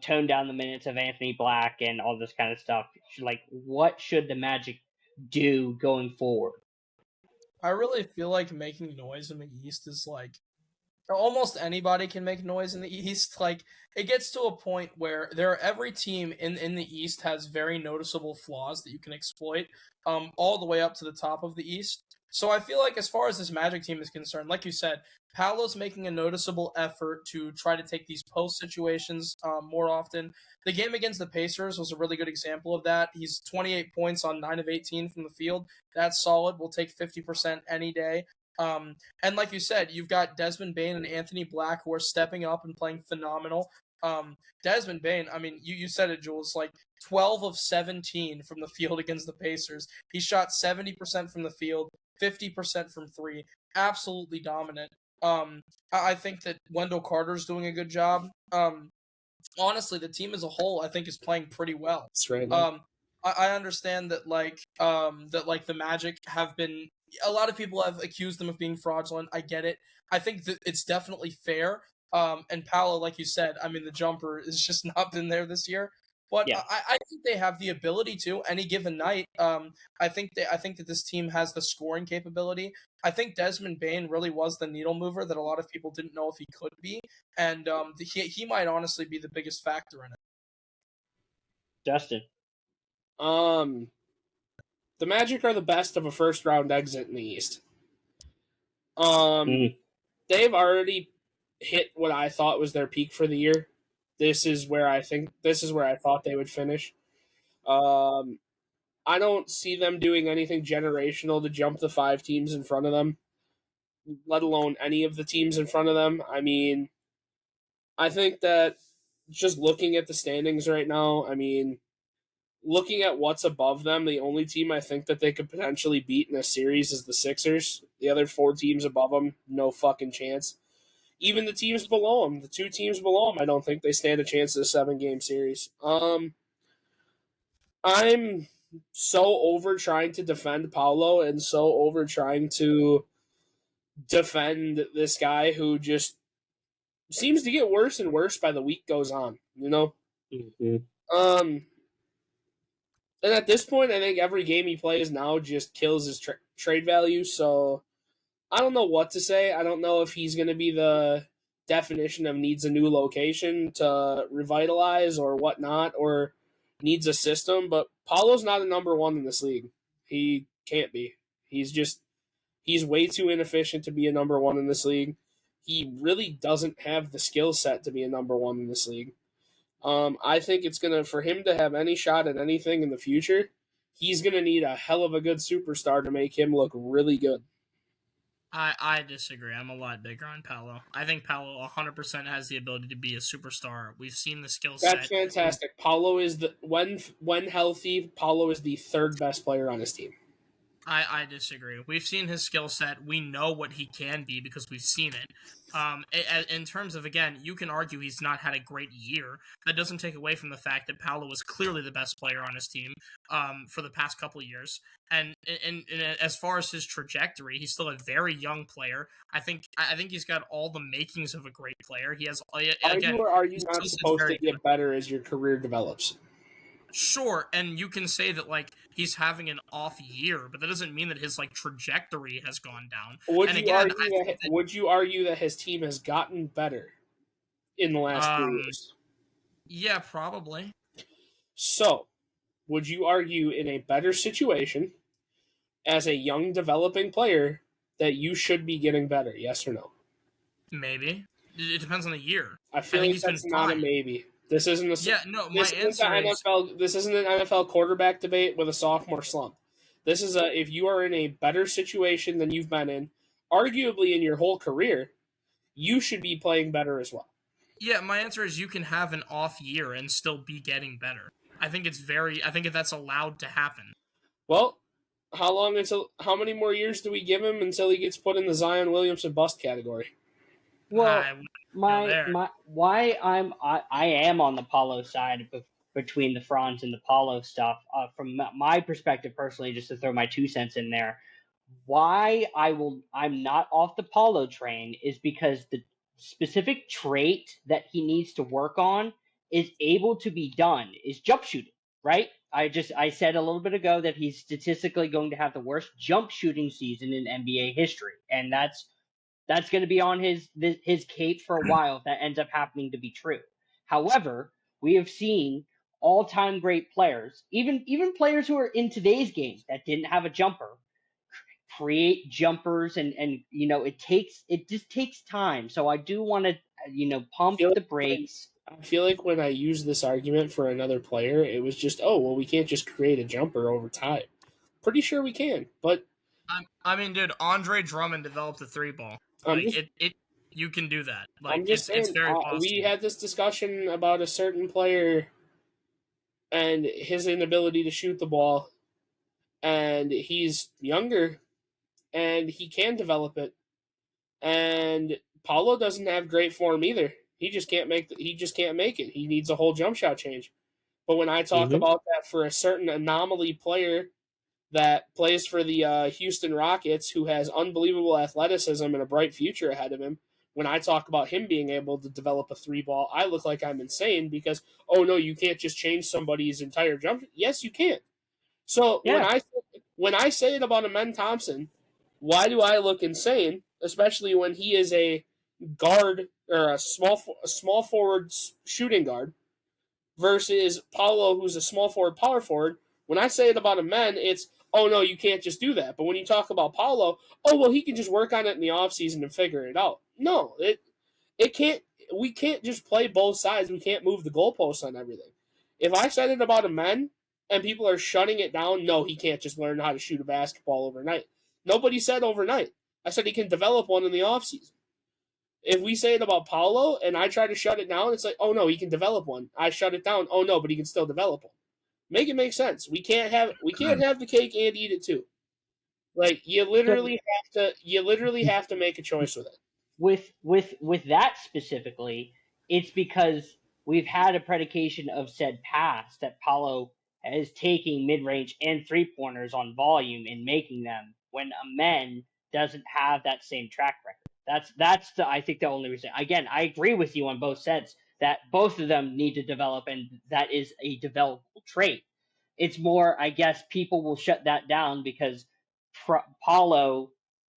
tone down the minutes of Anthony Black and all this kind of stuff? Like, what should the Magic do going forward? I really feel like making noise in the East is like almost anybody can make noise in the East. Like, it gets to a point where every team in the East has very noticeable flaws that you can exploit, all the way up to the top of the East. So I feel like as far as this Magic team is concerned, like you said, Paolo's making a noticeable effort to try to take these post situations more often. The game against the Pacers was a really good example of that. He's 28 points on 9 of 18 from the field. That's solid. We'll take 50% any day. And like you said, you've got Desmond Bane and Anthony Black who are stepping up and playing phenomenal. Desmond Bane, I mean, you said it, Jules, like 12 of 17 from the field against the Pacers. He shot 70% from the field, 50% from 3. Absolutely dominant. I think that Wendell Carter's doing a good job. Honestly, the team as a whole, I think, is playing pretty well. That's right. I understand that the Magic have been, a lot of people have accused them of being fraudulent. I get it. I think that it's definitely fair. And Paolo, like you said, I mean, the jumper has just not been there this year. But yeah. I think they have the ability to any given night. I think that this team has the scoring capability. I think Desmond Bane really was the needle mover that a lot of people didn't know if he could be, and he might honestly be the biggest factor in it. Justin, the Magic are the best of a first round exit in the East. They've already hit what I thought was their peak for the year. This is where I thought they would finish. I don't see them doing anything generational to jump the 5 teams in front of them, let alone any of the teams in front of them. I mean, I think that just looking at the standings right now, I mean, looking at what's above them, the only team I think that they could potentially beat in a series is the Sixers. The other 4 teams above them, no fucking chance. even the teams below him, the 2 teams below him, I don't think they stand a chance at a 7-game series. I'm so over trying to defend Paolo and so over trying to defend this guy who just seems to get worse and worse by the week goes on, Mm-hmm. And at this point, I think every game he plays now just kills his trade value, so I don't know what to say. I don't know if he's going to be the definition of needs a new location to revitalize or whatnot, or needs a system, but Paulo's not a number 1 in this league. He can't be. He's way too inefficient to be a number 1 in this league. He really doesn't have the skill set to be a number 1 in this league. I think it's going to, for him to have any shot at anything in the future, he's going to need a hell of a good superstar to make him look really good. I disagree. I'm a lot bigger on Paolo. I think Paolo 100% has the ability to be a superstar. We've seen the skill set. That's fantastic. Paolo is when healthy, Paolo is the 3rd best player on his team. I disagree. We've seen his skill set. We know what he can be because we've seen it. In terms of, again, you can argue he's not had a great year. That doesn't take away from the fact that Paolo was clearly the best player on his team for the past couple of years. And as far as his trajectory, he's still a very young player. I think he's got all the makings of a great player. He has, again, are you not supposed to get better as your career develops? Sure, and you can say that he's having an off year, but that doesn't mean that his trajectory has gone down. Would you argue that his team has gotten better in the last 3 years? Yeah, probably. So, would you argue in a better situation as a young developing player that you should be getting better? Yes or no? Maybe. It depends on the year. I feel like that's not a maybe. This isn't a this isn't an NFL quarterback debate with a sophomore slump. This is if you are in a better situation than you've been in, arguably in your whole career, you should be playing better as well. Yeah, my answer is you can have an off year and still be getting better. I think that's allowed to happen. Well, how many more years do we give him until he gets put in the Zion Williamson bust category? Well, why I am on the Paulo side between the Franz and the Paulo stuff. From my perspective, personally, just to throw my 2 cents in there, why I'm not off the Paulo train is because the specific trait that he needs to work on is able to be done is jump shooting, right? I said a little bit ago that he's statistically going to have the worst jump shooting season in NBA history, and that's going to be on his cape for a while if that ends up happening to be true. However, we have seen all-time great players, even players who are in today's game that didn't have a jumper, create jumpers, and it just takes time. So I do want to pump the brakes. I feel like when I use this argument for another player, it was just, oh well, we can't just create a jumper over time. Pretty sure we can, but I mean, dude, Andre Drummond developed a 3-ball. You can do that. I'm just saying, it's very possible. We had this discussion about a certain player and his inability to shoot the ball, and he's younger, and he can develop it. And Paulo doesn't have great form either. He just can't make it. He needs a whole jump shot change. But when I talk about that for a certain anomaly player that plays for the Houston Rockets, who has unbelievable athleticism and a bright future ahead of him, when I talk about him being able to develop a 3-ball, I look like I'm insane because, oh no, you can't just change somebody's entire jump. Yes, you can. So when I say it about Amen Thompson, why do I look insane? Especially when he is a guard or a small forward shooting guard versus Paulo, who's a small forward power forward. When I say it about Amen, it's, oh no, you can't just do that. But when you talk about Paulo, oh well, he can just work on it in the offseason and figure it out. No, it can't. We can't just play both sides. We can't move the goalposts on everything. If I said it about Amen and people are shutting it down, no, he can't just learn how to shoot a basketball overnight. Nobody said overnight. I said he can develop one in the offseason. If we say it about Paulo and I try to shut it down, it's like, oh no, he can develop one. I shut it down. Oh no, but he can still develop one. Make it make sense. We can't have the cake and eat it too. Like you literally have to make a choice with it. with that specifically, it's because we've had a predication of said pass that Paulo is taking mid range and 3-pointers on volume and making them when a men doesn't have that same track record. That's I think the only reason. Again, I agree with you on both sets that both of them need to develop, and that is a developable trait. It's more, I guess, people will shut that down because Paulo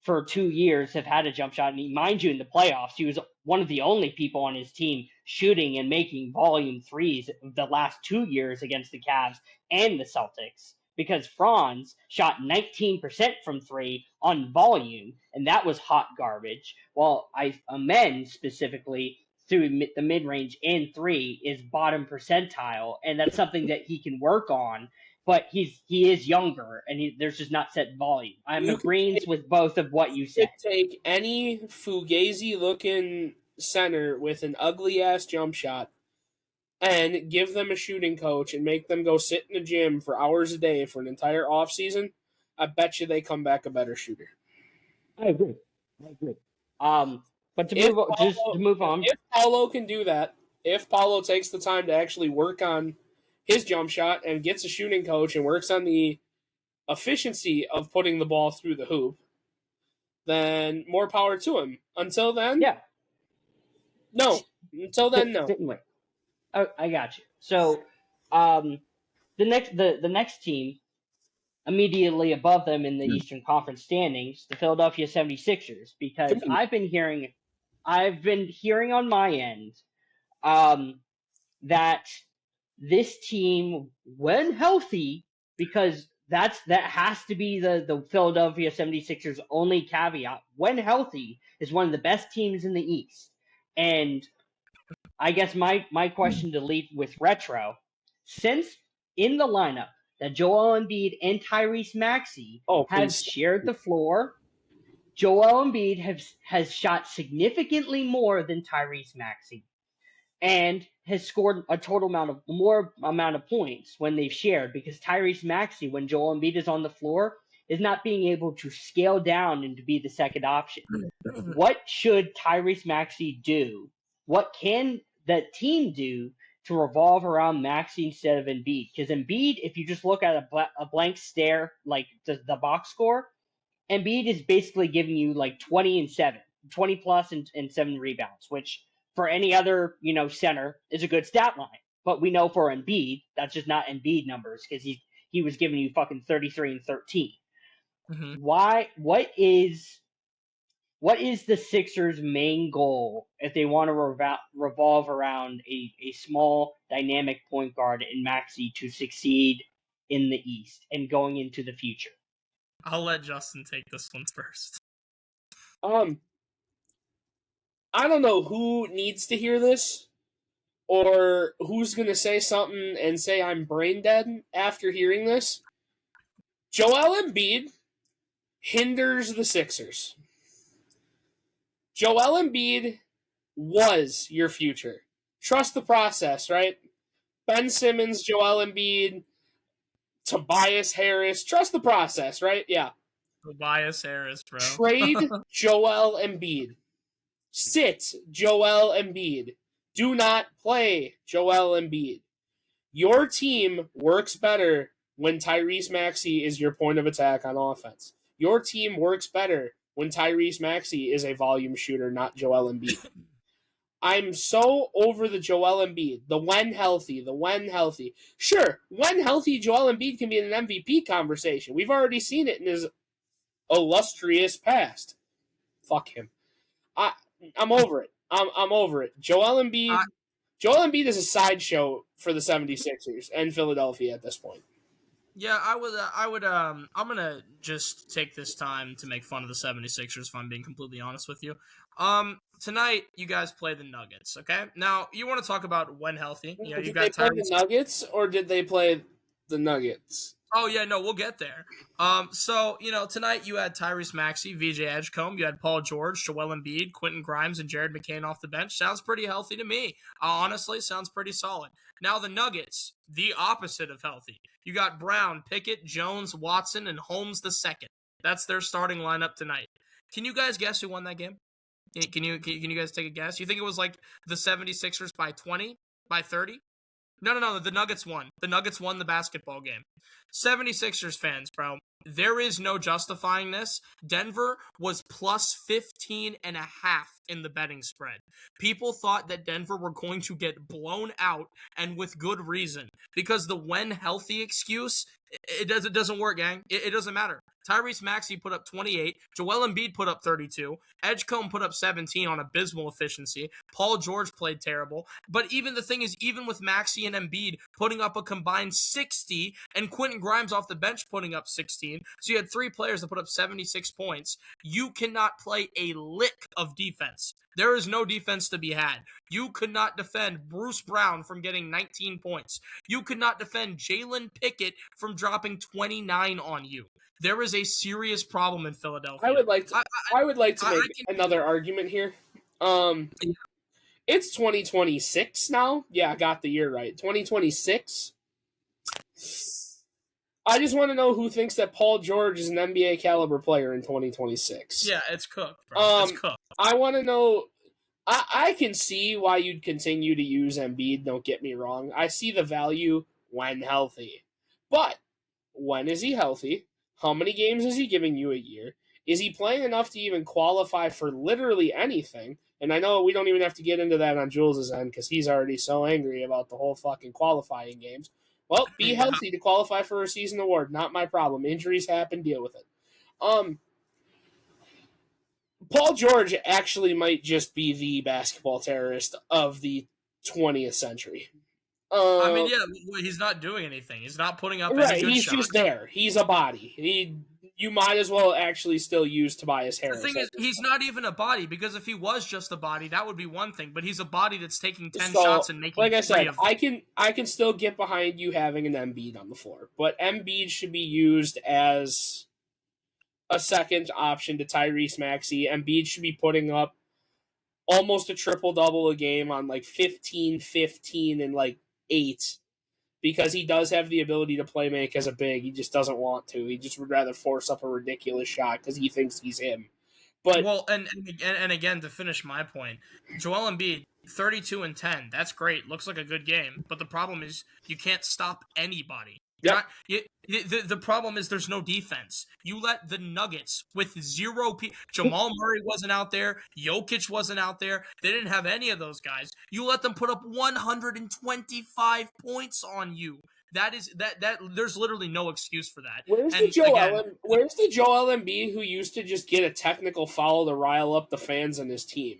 for 2 years have had a jump shot. And mind you, in the playoffs, he was one of the only people on his team shooting and making volume threes the last 2 years against the Cavs and the Celtics. Because Franz shot 19% from three on volume, and that was hot garbage. While Amen specifically through the mid range and three is bottom percentile, and that's something that he can work on. But he is younger, and there's just not set volume. I'm agreeing with both of what you said. Take any fugazi-looking center with an ugly-ass jump shot and give them a shooting coach and make them go sit in the gym for hours a day for an entire offseason, I bet you they come back a better shooter. I agree. But to move on. If Paulo can do that, if Paulo takes the time to actually work on his jump shot and gets a shooting coach and works on the efficiency of putting the ball through the hoop, then more power to him. Until then, yeah. No. Until then, no. Wait. Oh, I got you. So, the next team immediately above them in the Eastern Conference standings, the Philadelphia 76ers, because I've been hearing on my end that this team, when healthy, because that has to be the Philadelphia 76ers only caveat, when healthy, is one of the best teams in the East. And I guess my question to lead with retro, since in the lineup that Joel Embiid and Tyrese Maxey have shared the floor, Joel Embiid has shot significantly more than Tyrese Maxey and has scored a total more amount of points when they've shared, because Tyrese Maxey, when Joel Embiid is on the floor, is not being able to scale down and to be the second option. What should Tyrese Maxey do? What can that team do to revolve around Maxey instead of Embiid? Because Embiid, if you just look at a blank stare, like the box score, Embiid is basically giving you like 20 plus and 7 rebounds, which for any other, center is a good stat line. But we know for Embiid, that's just not Embiid numbers, because he was giving you fucking 33 and 13. Mm-hmm. What is the Sixers' main goal if they want to revolve around a small, dynamic point guard in Maxey to succeed in the East and going into the future? I'll let Justin take this one first. I don't know who needs to hear this or who's going to say something and say I'm brain dead after hearing this. Joel Embiid hinders the Sixers. Joel Embiid was your future. Trust the process, right? Ben Simmons, Joel Embiid, Tobias Harris. Trust the process, right? Yeah. Tobias Harris, bro. Trade Joel Embiid. Sit Joel Embiid. Do not play Joel Embiid. Your team works better when Tyrese Maxey is your point of attack on offense. Your team works better when Tyrese Maxey is a volume shooter, not Joel Embiid. I'm so over the Joel Embiid. The when healthy. Sure, when healthy, Joel Embiid can be in an MVP conversation. We've already seen it in his illustrious past. Fuck him. I'm over it. I'm over it. Joel Embiid is a sideshow for the 76ers and Philadelphia at this point. Yeah, I'm going to just take this time to make fun of the 76ers if I'm being completely honest with you. Tonight, you guys play the Nuggets, okay? Now, you want to talk about when healthy. You know, did they play the Nuggets or did they play the Nuggets? Oh, yeah, no, we'll get there. So, tonight you had Tyrese Maxey, VJ Edgecombe, you had Paul George, Joel Embiid, Quentin Grimes, and Jared McCain off the bench. Sounds pretty healthy to me. Honestly, sounds pretty solid. Now the Nuggets, the opposite of healthy. You got Brown, Pickett, Jones, Watson, and Holmes II. That's their starting lineup tonight. Can you guys guess who won that game? Can you guys take a guess? You think it was like the 76ers by 20, by 30? No. The Nuggets won. The Nuggets won the basketball game. 76ers fans, bro. There is no justifying this. Denver was plus 15.5 in the betting spread. People thought that Denver were going to get blown out, and with good reason. Because the when healthy excuse, it doesn't work, gang. It doesn't matter. Tyrese Maxey put up 28. Joel Embiid put up 32. Edgecombe put up 17 on abysmal efficiency. Paul George played terrible. But even the thing is, even with Maxey and Embiid putting up a combined 60, and Quentin Grimes off the bench putting up 16, so you had 3 players that put up 76 points, you cannot play a lick of defense. There is no defense to be had. You could not defend Bruce Brown from getting 19 points. You could not defend Jalen Pickett from dropping 29 on you. There is a serious problem in Philadelphia. I would like to make another argument here. It's 2026 now. Yeah, I got the year right. 2026. I just want to know who thinks that Paul George is an NBA caliber player in 2026. Yeah, it's cooked, bro. It's cooked. I want to know. I can see why you'd continue to use Embiid. Don't get me wrong. I see the value when healthy, but when is he healthy? How many games is he giving you a year? Is he playing enough to even qualify for literally anything? And I know we don't even have to get into that on Jules' end because he's already so angry about the whole fucking qualifying games. Well, be healthy to qualify for a season award. Not my problem. Injuries happen. Deal with it. Paul George actually might just be the basketball terrorist of the 20th century. I mean, yeah, he's not doing anything. He's not putting up any good he's shots. Just there. He's a body. You might as well actually still use Tobias Harris. The thing is, he's not even a body, because if he was just a body, that would be one thing. But he's a body that's taking 10 shots and making 3 of them. Like I said, I can still get behind you having an Embiid on the floor, but Embiid should be used as a second option to Tyrese Maxey. Embiid should be putting up almost a triple-double a game on like 15, 15, and like 8. Because he does have the ability to play make as a big. He just doesn't want to. He just would rather force up a ridiculous shot because he thinks he's him. But and again, to finish my point, Joel Embiid, 32 and 10. That's great. Looks like a good game. But the problem is you can't stop anybody. Yep. The problem is there's no defense. You let the Nuggets with 0 Jamal Murray wasn't out there. Jokic wasn't out there. They didn't have any of those guys. You let them put up 125 points on you. That there's literally no excuse for that. Where's the Joel Embiid who used to just get a technical foul to rile up the fans on his team?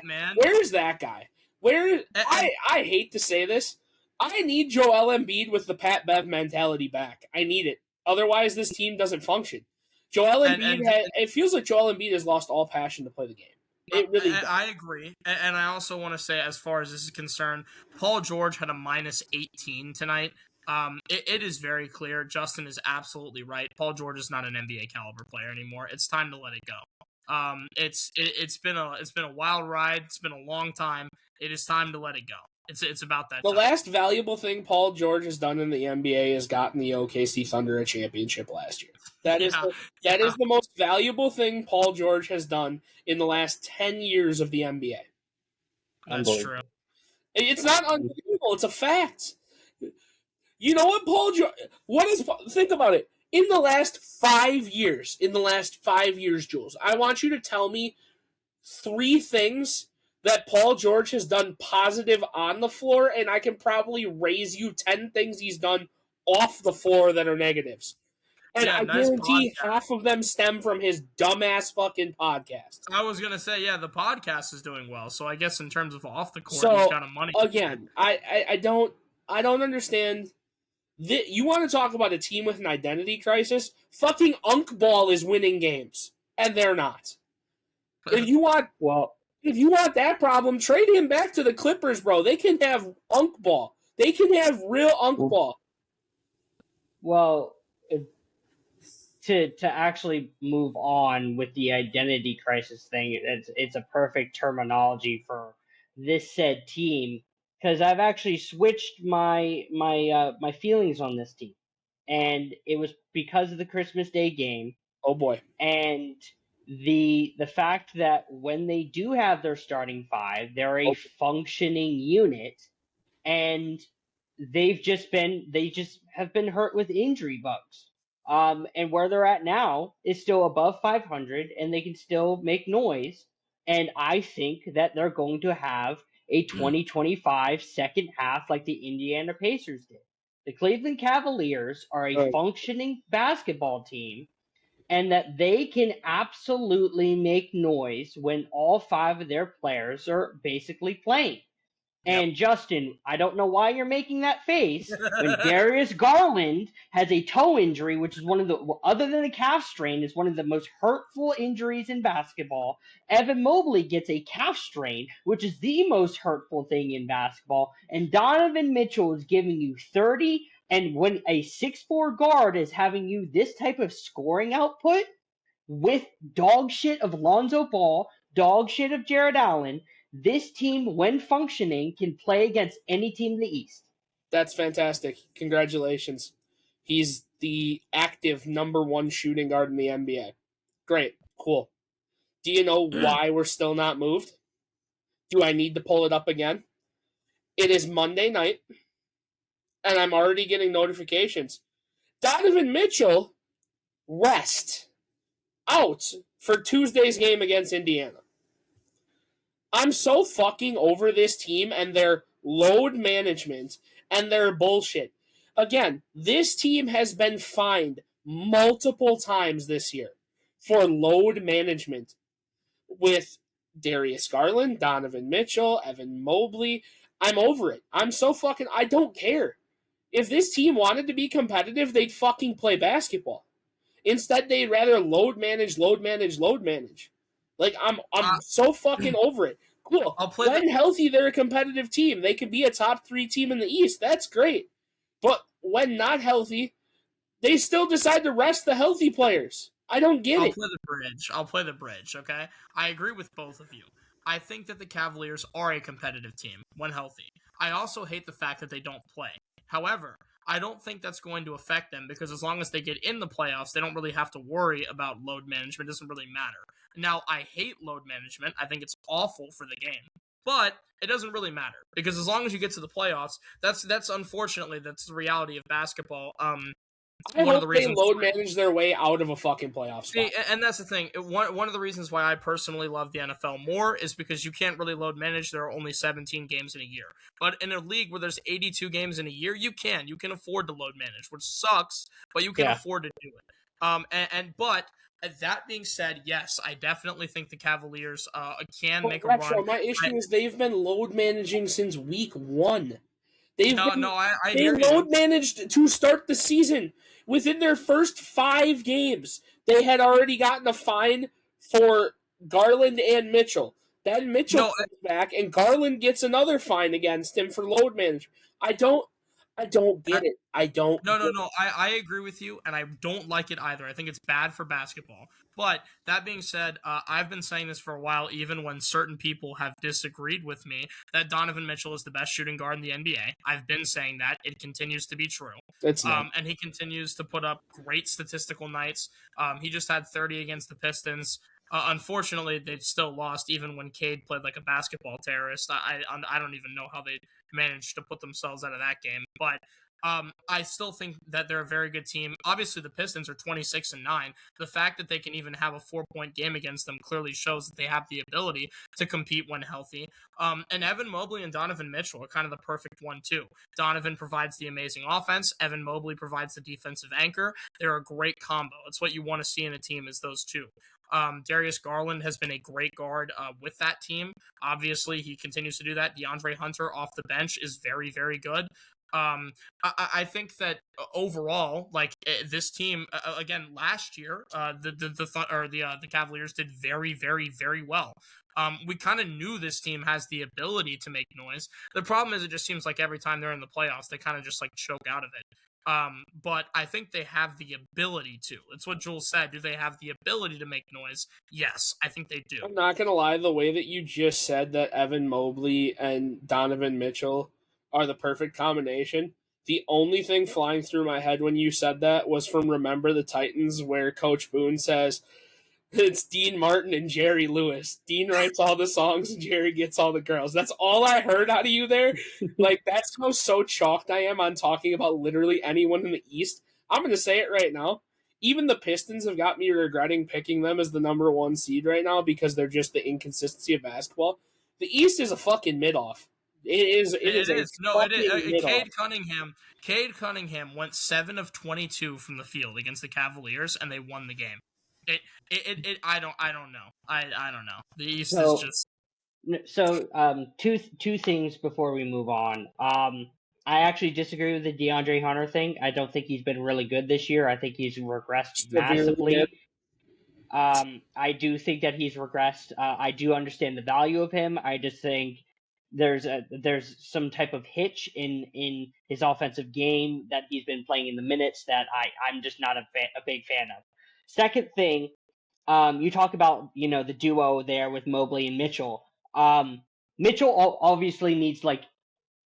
Man. Where's that guy? I hate to say this. I need Joel Embiid with the Pat Bev mentality back. I need it. Otherwise, this team doesn't function. Joel Embiid it feels like Joel Embiid has lost all passion to play the game. It really does. I agree. And I also want to say, as far as this is concerned, Paul George had a minus 18 tonight. It is very clear. Justin is absolutely right. Paul George is not an NBA caliber player anymore. It's time to let it go. It's been a wild ride. It's been a long time. It is time to let it go. It's about that. The last valuable thing Paul George has done in the NBA is gotten the OKC Thunder a championship last year. That is the most valuable thing Paul George has done in the last 10 years of the NBA. That's true. It's not unbelievable. It's a fact. You know what, Paul George? Think about it. In the last 5 years, Jules, I want you to tell me 3 things that Paul George has done positive on the floor, and I can probably raise you 10 things he's done off the floor that are negatives. And I guarantee half of them stem from his dumbass fucking podcast. I was going to say, the podcast is doing well, so I guess in terms of off the court, he's got a money. Again, I don't understand. You want to talk about a team with an identity crisis? Fucking Unk Ball is winning games, and they're not. If you want that problem, trade him back to the Clippers, bro. They can have Unk Ball. They can have real Unk Ball. Well, to actually move on with the identity crisis thing, it's a perfect terminology for this said team, because I've actually switched my feelings on this team, and it was because of the Christmas Day game. Oh boy! And the fact that when they do have their starting five, they're a functioning unit, and they just have been hurt with injury bugs. And where they're at now is still above 500, and they can still make noise. And I think that they're going to have a 2025 second half like the Indiana Pacers did. The Cleveland Cavaliers are a functioning basketball team, and that they can absolutely make noise when all five of their players are basically playing. And Justin, I don't know why you're making that face when Darius Garland has a toe injury, which is one of the, other than the calf strain, is one of the most hurtful injuries in basketball. Evan Mobley gets a calf strain, which is the most hurtful thing in basketball. And Donovan Mitchell is giving you 30, and when a 6'4" guard is having you this type of scoring output with dog shit of Lonzo Ball, dog shit of Jared Allen, this team, when functioning, can play against any team in the East. That's fantastic. Congratulations. He's the active number one shooting guard in the NBA. Great. Cool. Do you know why we're still not moved? Do I need to pull it up again? It is Monday night, and I'm already getting notifications. Donovan Mitchell, rest, out for Tuesday's game against Indiana. I'm so fucking over this team and their load management and their bullshit. Again, this team has been fined multiple times this year for load management with Darius Garland, Donovan Mitchell, Evan Mobley. I'm over it. I'm so fucking... I don't care. If this team wanted to be competitive, they'd fucking play basketball. Instead, they'd rather load manage. Like, I'm so fucking over it. Cool. When healthy, they're a competitive team. They could be a top 3 team in the East. That's great. But when not healthy, they still decide to rest the healthy players. I don't get it. I'll play the bridge, okay? I agree with both of you. I think that the Cavaliers are a competitive team when healthy. I also hate the fact that they don't play. However, I don't think that's going to affect them because as long as they get in the playoffs, they don't really have to worry about load management. It doesn't really matter. Now, I hate load management. I think it's awful for the game. But it doesn't really matter because as long as you get to the playoffs, that's unfortunately, that's the reality of basketball. I hope they load manage their way out of a fucking playoff spot. See, and that's the thing. One of the reasons why I personally love the NFL more is because you can't really load manage. There are only 17 games in a year. But in a league where there's 82 games in a year, you can afford to load manage, which sucks, but you can afford to do it. But that being said, yes, I definitely think the Cavaliers can make a run. My issue is they've been load managing since week 1. They load managed to start the season. Within their first 5 games, they had already gotten a fine for Garland and Mitchell. Then Mitchell comes back, and Garland gets another fine against him for load management. I don't get it. I agree with you, and I don't like it either. I think it's bad for basketball. But that being said, I've been saying this for a while, even when certain people have disagreed with me, that Donovan Mitchell is the best shooting guard in the NBA. I've been saying that. It continues to be true. And he continues to put up great statistical nights. He just had 30 against the Pistons. Unfortunately, they've still lost, even when Cade played like a basketball terrorist. I don't even know how they managed to put themselves out of that game. But I still think that they're a very good team. Obviously, the Pistons are 26-9. The fact that they can even have a 4-point game against them clearly shows that they have the ability to compete when healthy. And Evan Mobley and Donovan Mitchell are kind of the perfect one, too. Donovan provides the amazing offense. Evan Mobley provides the defensive anchor. They're a great combo. It's what you want to see in a team is those two. Darius Garland has been a great guard with that team. Obviously, he continues to do that. DeAndre Hunter off the bench is very, very good. I think that overall, like this team, again last year, the Cavaliers did very, very, very well. We kind of knew this team has the ability to make noise. The problem is, it just seems like every time they're in the playoffs, they kind of just like choke out of it. But I think they have the ability to. It's what Jules said. Do they have the ability to make noise? Yes, I think they do. I'm not gonna lie. The way that you just said that Evan Mobley and Donovan Mitchell are the perfect combination. The only thing flying through my head when you said that was from Remember the Titans, where Coach Boone says, It's Dean Martin and Jerry Lewis. Dean writes all the songs and Jerry gets all the girls. That's all I heard out of you there. Like, that's how so chalked I am on talking about literally anyone in the East. I'm going to say it right now. Even the Pistons have got me regretting picking them as the number 1 seed right now because they're just the inconsistency of basketball. The East is a fucking mid-off. It is. No, it is. Cade Cunningham went 7 of 22 from the field against the Cavaliers, and they won the game. I don't know. I don't know. The East is just. So, two things before we move on. I actually disagree with the DeAndre Hunter thing. I don't think he's been really good this year. I think he's regressed massively. I do think that he's regressed. I do understand the value of him. I just think there's some type of hitch in his offensive game that he's been playing in the minutes that I'm just not a big fan of. Second thing, you talk about the duo there with Mobley and Mitchell. Mitchell obviously needs like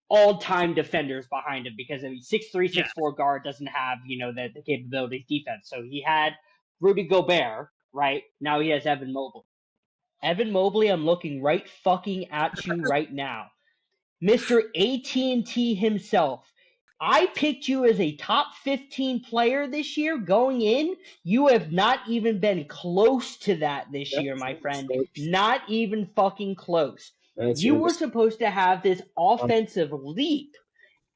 all-time defenders behind him because 6'3", 6'4" guard doesn't have the capabilities defense. So he had Rudy Gobert, right? Now he has Evan Mobley. Evan Mobley, I'm looking right fucking at you right now. Mr. AT&T himself. I picked you as a top 15 player this year going in. You have not even been close to that this year, my friend. Not even fucking close. You were supposed to have this offensive leap.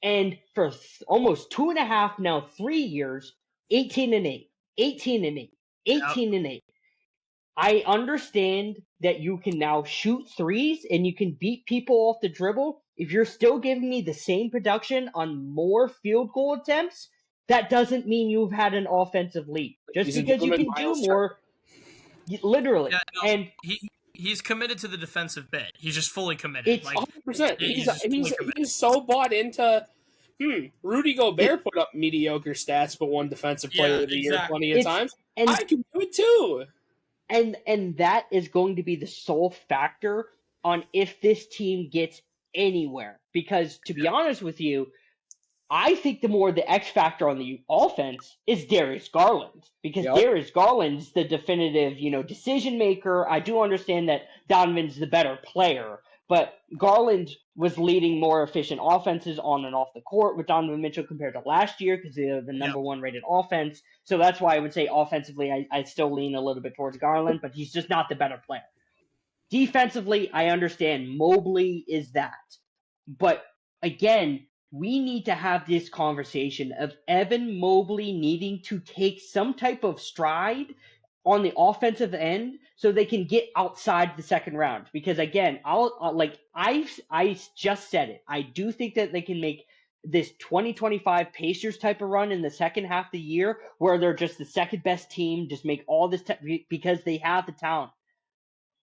And for almost 2.5, now 3 years, 18-8, 18-8, 18-8. I understand that you can now shoot threes and you can beat people off the dribble. If you're still giving me the same production on more field goal attempts, that doesn't mean you've had an offensive leap. Just because you can do more, literally. Yeah, no, and he's committed to the defensive bit. He's just fully committed. It's 100%. He's so bought into. Rudy Gobert put up mediocre stats, but won Defensive Player of the Year plenty of times. And I can do it too. And that is going to be the sole factor on if this team gets anywhere. Because to be honest with you, I think the X factor on the offense is Darius Garland. Because Darius Garland's the definitive, decision maker. I do understand that Donovan's the better player. But Garland was leading more efficient offenses on and off the court with Donovan Mitchell compared to last year because they're the number 1 rated offense. So that's why I would say offensively, I still lean a little bit towards Garland, but he's just not the better player. Defensively, I understand Mobley is that. But again, we need to have this conversation of Evan Mobley needing to take some type of stride on the offensive end so they can get outside the second round. Because again, I just said it. I do think that they can make this 2025 Pacers type of run in the second half of the year where they're just the second best team, just make all this because they have the talent.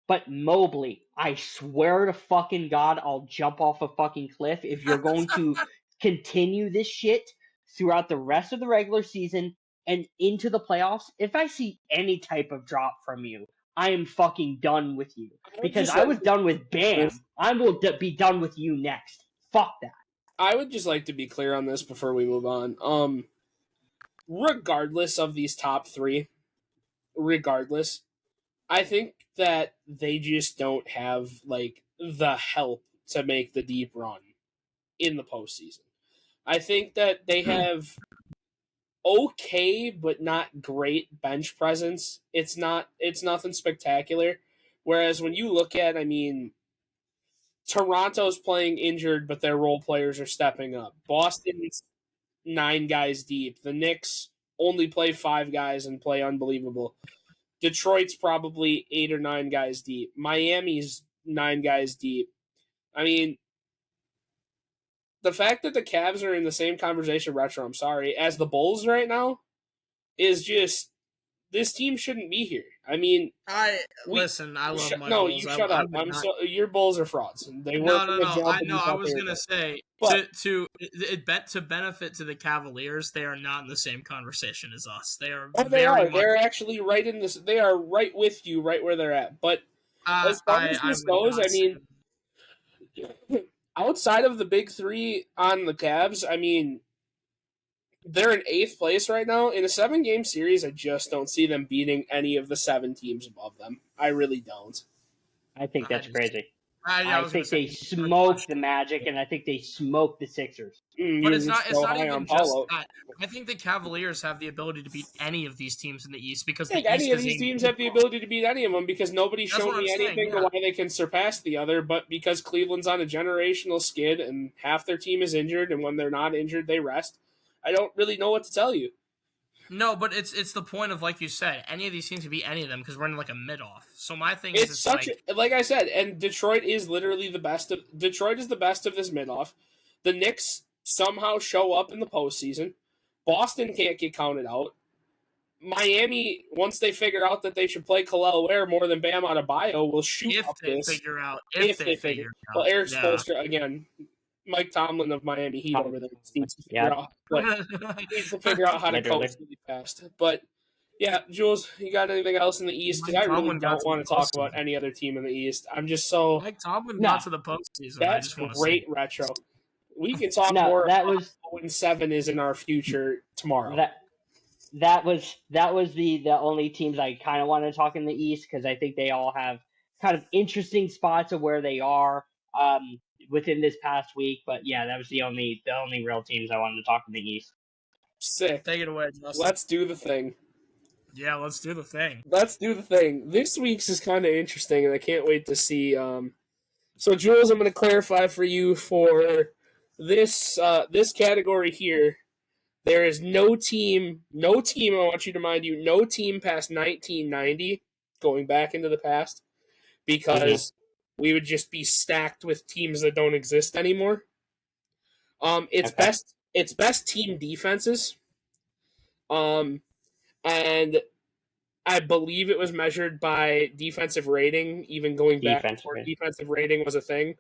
But Mobley, I swear to fucking God, I'll jump off a fucking cliff if you're going to continue this shit throughout the rest of the regular season and into the playoffs. If I see any type of drop from you, I am fucking done with you. Because I was done with Bam. I will be done with you next. Fuck that. I would just like to be clear on this before we move on. Regardless of these top 3, I think that they just don't have the help to make the deep run in the postseason. I think that they have okay but not great bench presence. It's nothing spectacular. Whereas when you look at, Toronto's playing injured, but their role players are stepping up. Boston's 9 guys deep. The Knicks only play 5 guys and play unbelievable. Detroit's probably 8 or 9 guys deep. Miami's 9 guys deep. The fact that the Cavs are in the same conversation, as the Bulls right now, is just, this team shouldn't be here. I love my Bulls. You shut up. Your Bulls are frauds. They I was gonna say, to benefit to the Cavaliers, they are not in the same conversation as us. They are. They're actually right in this. They are right with you, right where they're at. But as far as this goes, outside of the big 3 on the Cavs, they're in 8th place right now. In a 7-game series, I just don't see them beating any of the 7 teams above them. I really don't. I think that's crazy. I I was gonna think say, they smoked the Magic, and I think they smoked the Sixers. but it's not high even on just Paulo. that. I think the Cavaliers have the ability to beat any of these teams in the East because I think the any East of is these a teams have the ability to beat any of them because nobody's That's shown what me I'm saying, anything to yeah. why they can surpass the other, but because Cleveland's on a generational skid and half their team is injured, and when they're not injured, they rest. I don't really know what to tell you. No, but it's the point of, like you said, any of these teams can beat any of them because we're in like a mid-off. So my thing is, It's such like I said, and Detroit is literally the best of Detroit is the best of this mid-off. The Knicks somehow show up in the postseason. Boston can't get counted out. Miami, once they figure out that they should play Khalil Ware more than Bam Adebayo, will shoot if up they this. figure out, If they figure out. Well, Eric yeah. Spoelstra, again, Mike Tomlin of Miami Heat over there needs to figure out, he needs to figure out how to coach really fast. But yeah, Jules, you got anything else in the East? Because I really don't want to talk about any other team in the East. I'm just so Mike Tomlin got to the postseason. That's I just want to great say. retro. We can talk more that about was 0-7 is in our future tomorrow. That was the only teams I kind of want to talk in the East because I think they all have kind of interesting spots of where they are within this past week. But yeah, that was the only real teams I wanted to talk in the East. Sick. Take it away, Justin. Let's do the thing. Yeah, let's do the thing. Let's do the thing. This week's is kind of interesting, and I can't wait to see. So, Jules, I'm going to clarify for you for this this category here. There is no team, I want you to mind you, no team past 1990, going back into the past, because we would just be stacked with teams that don't exist anymore. It's best team defenses. And I believe it was measured by defensive rating, even going back before defensive rating was a thing.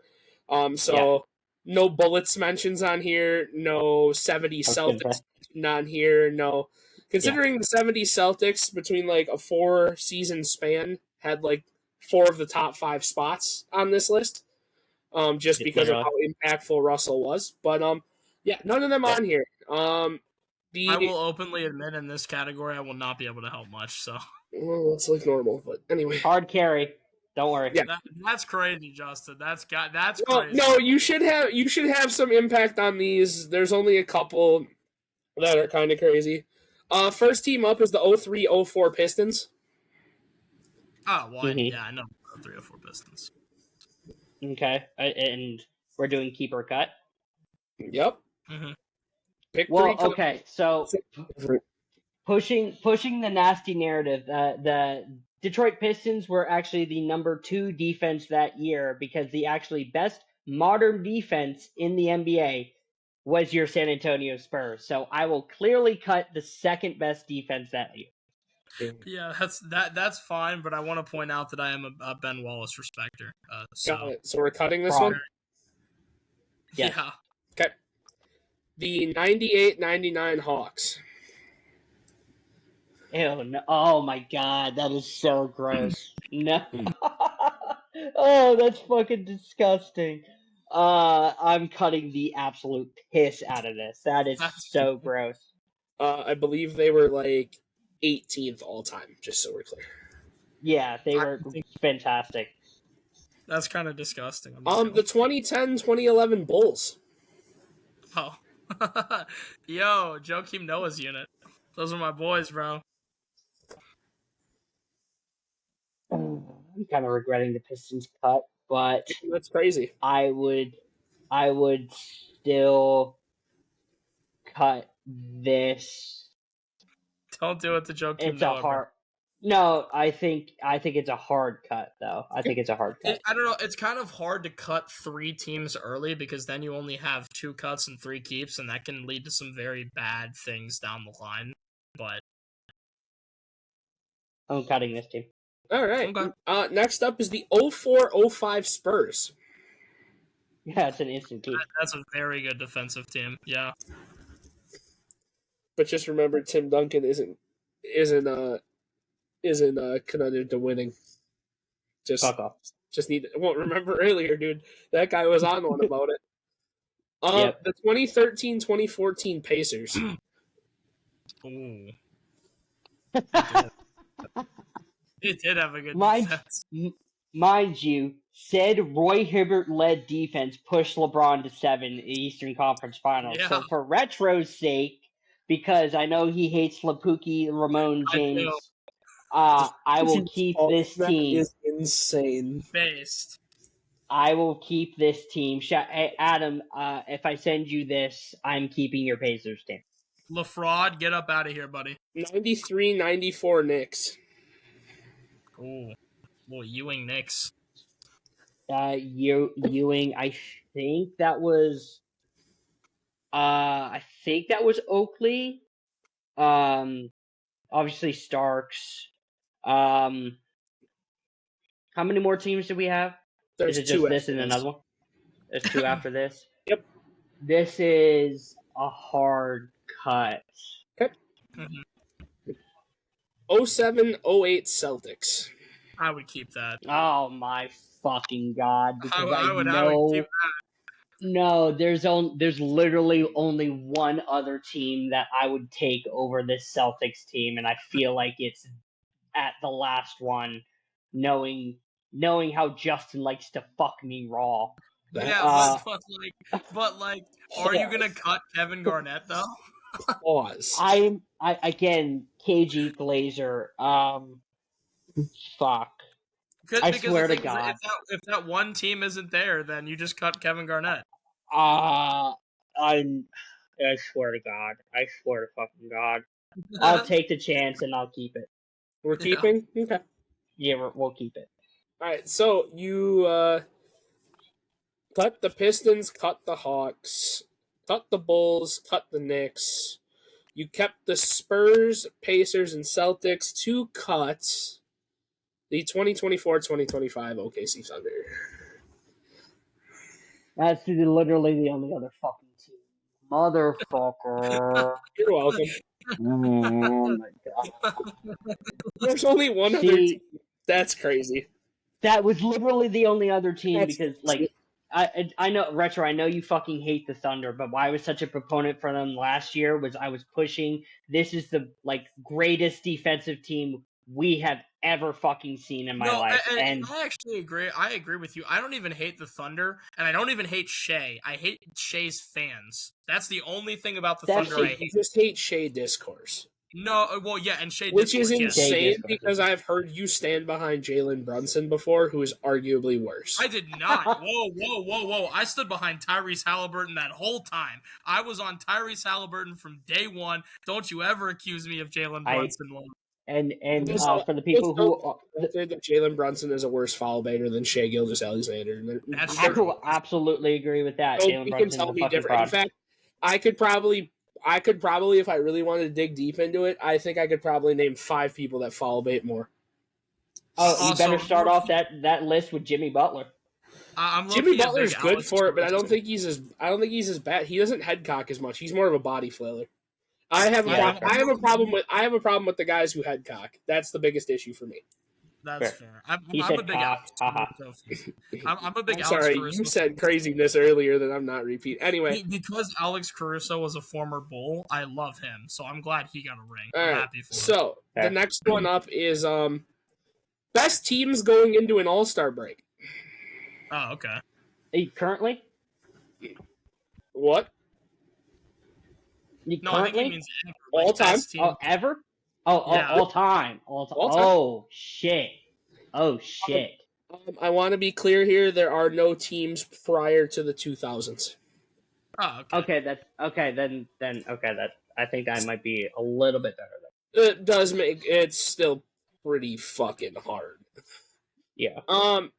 No Bullets mentions on here, no 70 Celtics on here, no. Considering the 70 Celtics between like a 4-season span had like 4 of the top 5 spots on this list, just because of how impactful Russell was. But yeah, none of them on here. I will openly admit in this category I will not be able to help much. So well, it's like normal, but anyway, hard carry. Don't worry. Yeah. That's crazy, Justin. That's crazy. No, you should have some impact on these. There's only a couple that are kind of crazy. First team up is the 03-04 Pistons. Oh, well, yeah, I know 03-04 Pistons. Okay, and we're doing keep or cut? Yep. Mm-hmm. Pick okay, so pushing the nasty narrative, the Detroit Pistons were actually the number 2 defense that year because the actually best modern defense in the NBA was your San Antonio Spurs. So I will clearly cut the second best defense that year. Yeah, that's fine, but I want to point out that I am a Ben Wallace respecter. Got it. So we're cutting this one? Yes. Yeah. Okay. The 98-99 Hawks. Ew, no. Oh my god, that is so gross. No. Oh, that's fucking disgusting. I'm cutting the absolute piss out of this. That is so gross. I believe they were like 18th all time, just so we're clear. Yeah, they were fantastic. That's kind of disgusting. The 2010-2011 Bulls. Oh. Yo, Joakim Noah's unit. Those are my boys, bro. I'm kind of regretting the Pistons cut, but that's crazy. I would still cut this. Don't do it to Joakim Noah. No, I think it's a hard cut though. I think it's a hard cut. I don't know. It's kind of hard to cut 3 teams early because then you only have 2 cuts and 3 keeps, and that can lead to some very bad things down the line. But I'm cutting this team. All right. Okay. Next up is the 04-05 Spurs. Yeah, it's an instant keep. That's a very good defensive team. Yeah. But just remember, Tim Duncan isn't connected to winning. Fuck off. Just need. Well, remember earlier, dude. That guy was on one about it. The 2013-2014 Pacers. Ooh. It did have a good mind, defense. mind you, said Roy Hibbert-led defense pushed LeBron to 7 in the Eastern Conference Finals. Yeah. So for Retro's sake, because I know he hates Lapuki, Ramon, I do. James, I will keep this That team. is insane. Based. I will keep this team. Hey, Adam, if I send you this, I'm keeping your Pacers team. LaFraud, get up out of here, buddy. 93-94 Knicks. Ooh. Well, Ewing Knicks. Ewing, I think that was Oakley. Obviously Starks. How many more teams do we have? There's Is it just two this and after another one? There's two after this. Yep. This is a hard cut. Okay. 07-08 Celtics. I would keep that. Oh my fucking god! Because I would know. keep that. No, there's literally only one other team that I would take over this Celtics team, and I feel like it's at the last one, knowing how Justin likes to fuck me raw. Yeah, but are you gonna cut Kevin Garnett though? Pause. I again, KG Glazer. Fuck. I swear to God. If that one team isn't there, then you just cut Kevin Garnett. I swear to God. I swear to fucking God. I'll take the chance and I'll keep it. We're keeping? Okay. Yeah, we'll keep it. All right, so you cut the Pistons, cut the Hawks, cut the Bulls, cut the Knicks. You kept the Spurs, Pacers, and Celtics to cut the 2024-2025 OKC Thunder. That's literally the only other fucking team. Motherfucker. You're welcome. Oh my god. There's only one other team. That's crazy. That was literally the only other team because, I know, Retro, I know you fucking hate the Thunder, but why I was such a proponent for them last year was I was pushing, this is the, greatest defensive team we have ever fucking seen in my life. And I actually agree. I agree with you. I don't even hate the Thunder, and I don't even hate Shea. I hate Shea's fans. That's the only thing about the Thunder I hate. You just hate Shea discourse. No, well, yeah, and Shea Which discourse, is insane yes. because I've heard you stand behind Jalen Brunson before, who is arguably worse. I did not. Whoa. I stood behind Tyrese Halliburton that whole time. I was on Tyrese Halliburton from day one. Don't you ever accuse me of Jalen Brunson. And for the people who that Jalen Brunson is a worse foul baiter than Shea Gilgeous-Alexander. I could absolutely agree with that. Jalen Brunson's a fucking fraud. In fact, I could probably, if I really wanted to dig deep into it, I think I could probably name 5 people that foul bait more. Oh, you better start off that list with Jimmy Butler. Jimmy Butler's good for it, but I don't think he's as bad. He doesn't headcock as much. He's more of a body flailer. I have a problem with the guys who headcock. That's the biggest issue for me. That's fair. I'm a big Alex Caruso. Sorry, you said craziness earlier that I'm not repeating. Anyway, because Alex Caruso was a former Bull, I love him, so I'm glad he got a ring. I'm happy for him. So the next one up is best teams going into an All-Star break. Oh, okay. Currently? What? No, I think he means ever. All time? Oh, ever? All time. Oh, shit. I want to be clear here. There are no teams prior to the 2000s. Oh, okay. I think that might be a little bit better. It does it's still pretty fucking hard. Yeah.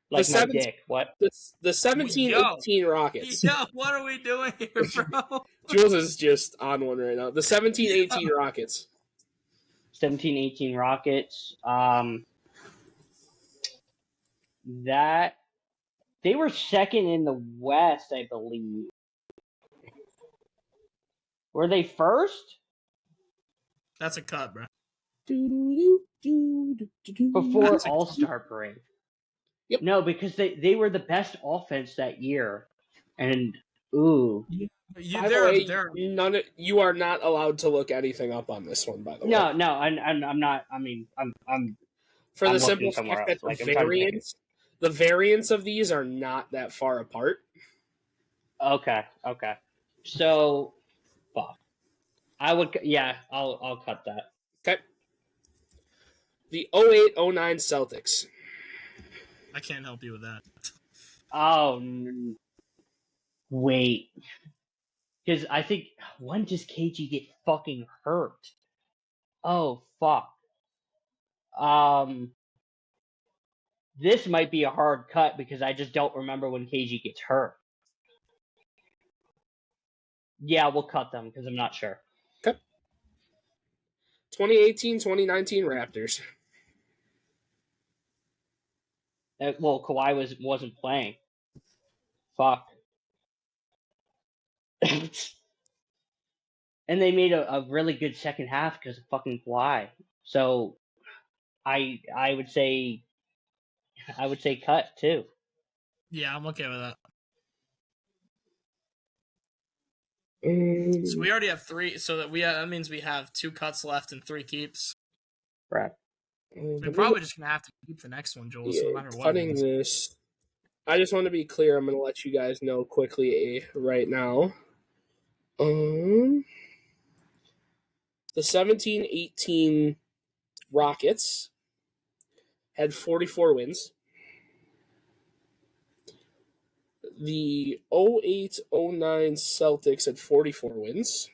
Like my dick. What? The 17-18 Rockets. Yeah, what are we doing here, bro? Jules is just on one right now. The 17-18 Rockets. 17-18 Rockets. That they were second in the West, I believe. Were they first? That's a cut, bro. Before All-Star break. Yep. No, because they were the best offense that year, and Ooh. By the way, you are not allowed to look anything up on this one. By the way, No, I'm not. I mean, for I'm the looking simple somewhere fact else. that Like I'm trying to think. the variants of these are not that far apart. Okay. So, fuck. I would. Yeah, I'll cut that. Okay. The 08-09 Celtics. I can't help you with that. Oh, wait. Because I think when does KG get fucking hurt? Oh fuck. This might be a hard cut because I just don't remember when KG gets hurt. Yeah, we'll cut them because I'm not sure. Okay. 2018-2019 Raptors. Well, Kawhi wasn't playing. Fuck. And they made a really good second half because of fucking Kawhi. So I would say cut too. Yeah, I'm okay with that. Mm. So we already have 3. So that means we have 2 cuts left and 3 keeps. Right. We're probably just gonna have to keep the next one, Joel. Yeah, so no matter what. Cutting this. I just want to be clear. I'm going to let you guys know quickly right now. The 17-18 Rockets had 44 wins. The 08-09 Celtics had 44 wins.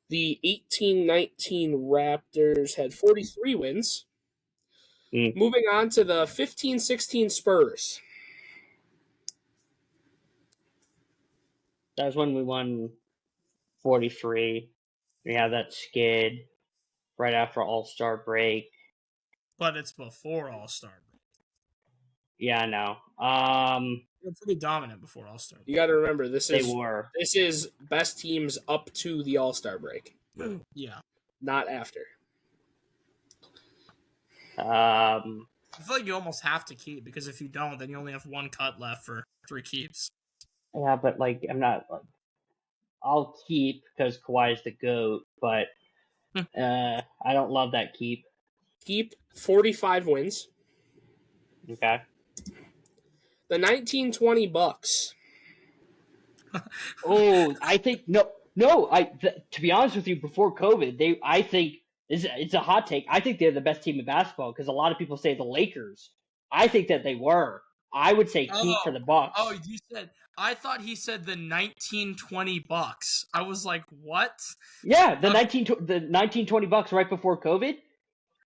The 18-19 Raptors had 43 wins. Moving on to the 15-16 Spurs. That was when we won 43. We had that skid right after All-Star break. But it's before All-Star break. Yeah, I know. They're pretty dominant before All-Star break. You got to remember, this They is were. this is best teams up to the All-Star break. Yeah. Not after. I feel like you almost have to keep, because if you don't, then you only have 1 cut left for 3 keeps. Yeah, but like I'm not. I'll keep because Kawhi's the GOAT, but I don't love that keep. Keep 45 wins. Okay. The 1920 Bucks. Oh, I think no. To be honest with you, before COVID, I think it's a hot take. I think they're the best team in basketball because a lot of people say the Lakers. I think that they were. I would say keep for the Bucks. Oh, I thought he said the 1920 Bucks. I was like, what? Yeah, the 1920 Bucks right before COVID.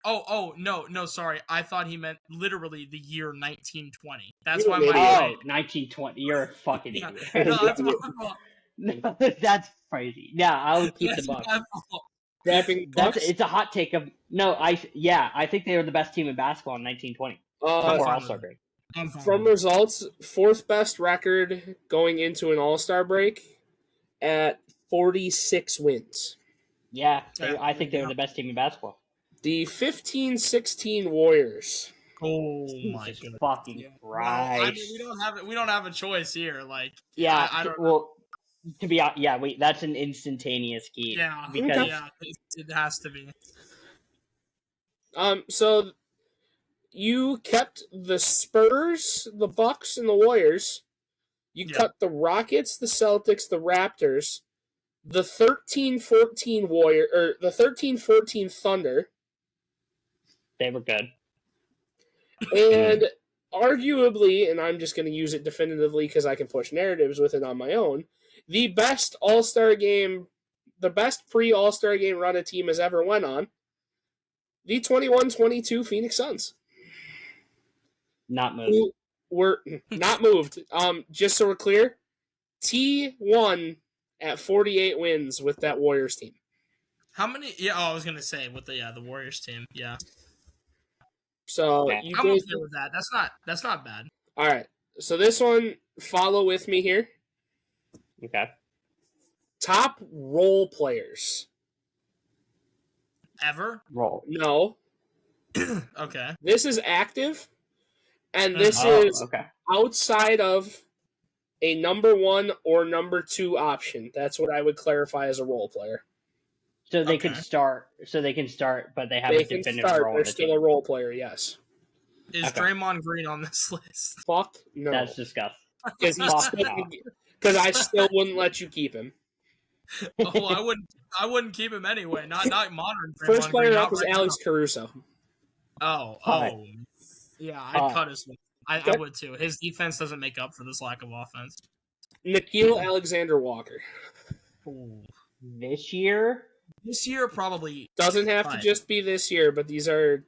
No, sorry. I thought he meant literally the year 1920. That's why You're my an brain. 1920. You're a fucking Yeah, idiot. no, that's my fault. No, that's crazy. Yeah, I would keep the Bucks. It's a hot take of no. I think they were the best team in basketball in 1920 before All-Star break. From results, 4th best record going into an All-Star break at 46 wins. Yeah, I think they were the best team in basketball. The 15-16 Warriors. Oh my Jesus fucking Christ! Well, I mean, we don't have a choice here. Like, yeah, I don't. Well, to be wait, that's an instantaneous keep. Yeah, because it has to be. So you kept the Spurs, the Bucks, and the Warriors. You cut the Rockets, the Celtics, the Raptors, the 13-14 the 13-14 Thunder. They were good. And arguably, and I'm just going to use it definitively because I can push narratives with it on my own, the best All-Star game, the best pre-All-Star game run a team has ever went on, the 21-22 Phoenix Suns. Not moved. We're not moved. Just so we're clear, T won at 48 wins with that Warriors team. How many? Yeah, I was gonna say with the Warriors team. Yeah. So I'm okay with that. That's not bad. All right. So this one, follow with me here. Okay. Top role players. Ever? Roll. No. Okay. This is active, and this is okay. outside of a number 1 or number 2 option. That's what I would clarify as a role player. So they Okay. could start. So they can start, but they have They a can definitive start. role on They're the still team. a role player, yes. Is Okay. Draymond Green on this list? Fuck no. That's disgusting. Because I still wouldn't let you keep him. Oh, I wouldn't keep him anyway. Not modern Draymond First player Green, up not is right Alex Caruso. now. Hi. Oh. Yeah, I'd cut his one. I Okay. would too. His defense doesn't make up for this lack of offense. Nikhil Alexander-Walker. Ooh. This year, This year, probably. Doesn't have to Fine. just be this year, but these are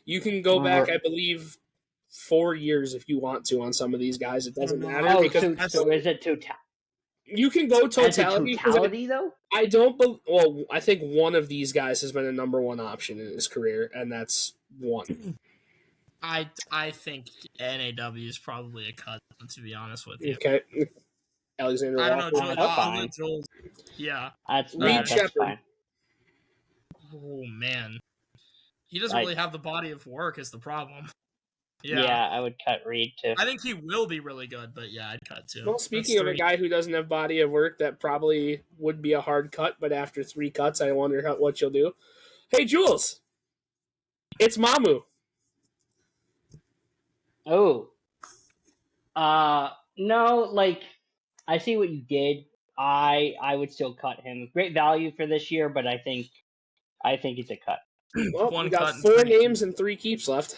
You can go back, I believe, 4 years if you want to on some of these guys. It doesn't matter. oh, because so is it totality? you can go As a totality. 'cause totality, though? I don't. Well, I think one of these guys has been a number 1 option in his career, and that's one. I think NAW is probably a cut, to be honest with you. Okay, Alexander. I don't know, Walker. Joel. That's I'll fine. let Joel. Yeah. Reed That's Shepherd. fine. Oh man, he doesn't Like- really have the body of work. Is the problem? Yeah. I would cut Reed too. I think he will be really good, but yeah, I'd cut too. Well, speaking of a guy who doesn't have body of work, that probably would be a hard cut. But after 3 cuts, I wonder what you'll do. Hey, Jules, it's Mamu. Oh. No, like, I see what you did. I would still cut him. Great value for this year, but I think it's a cut. Well, One we got cut and 4 3 names and 3 keeps left.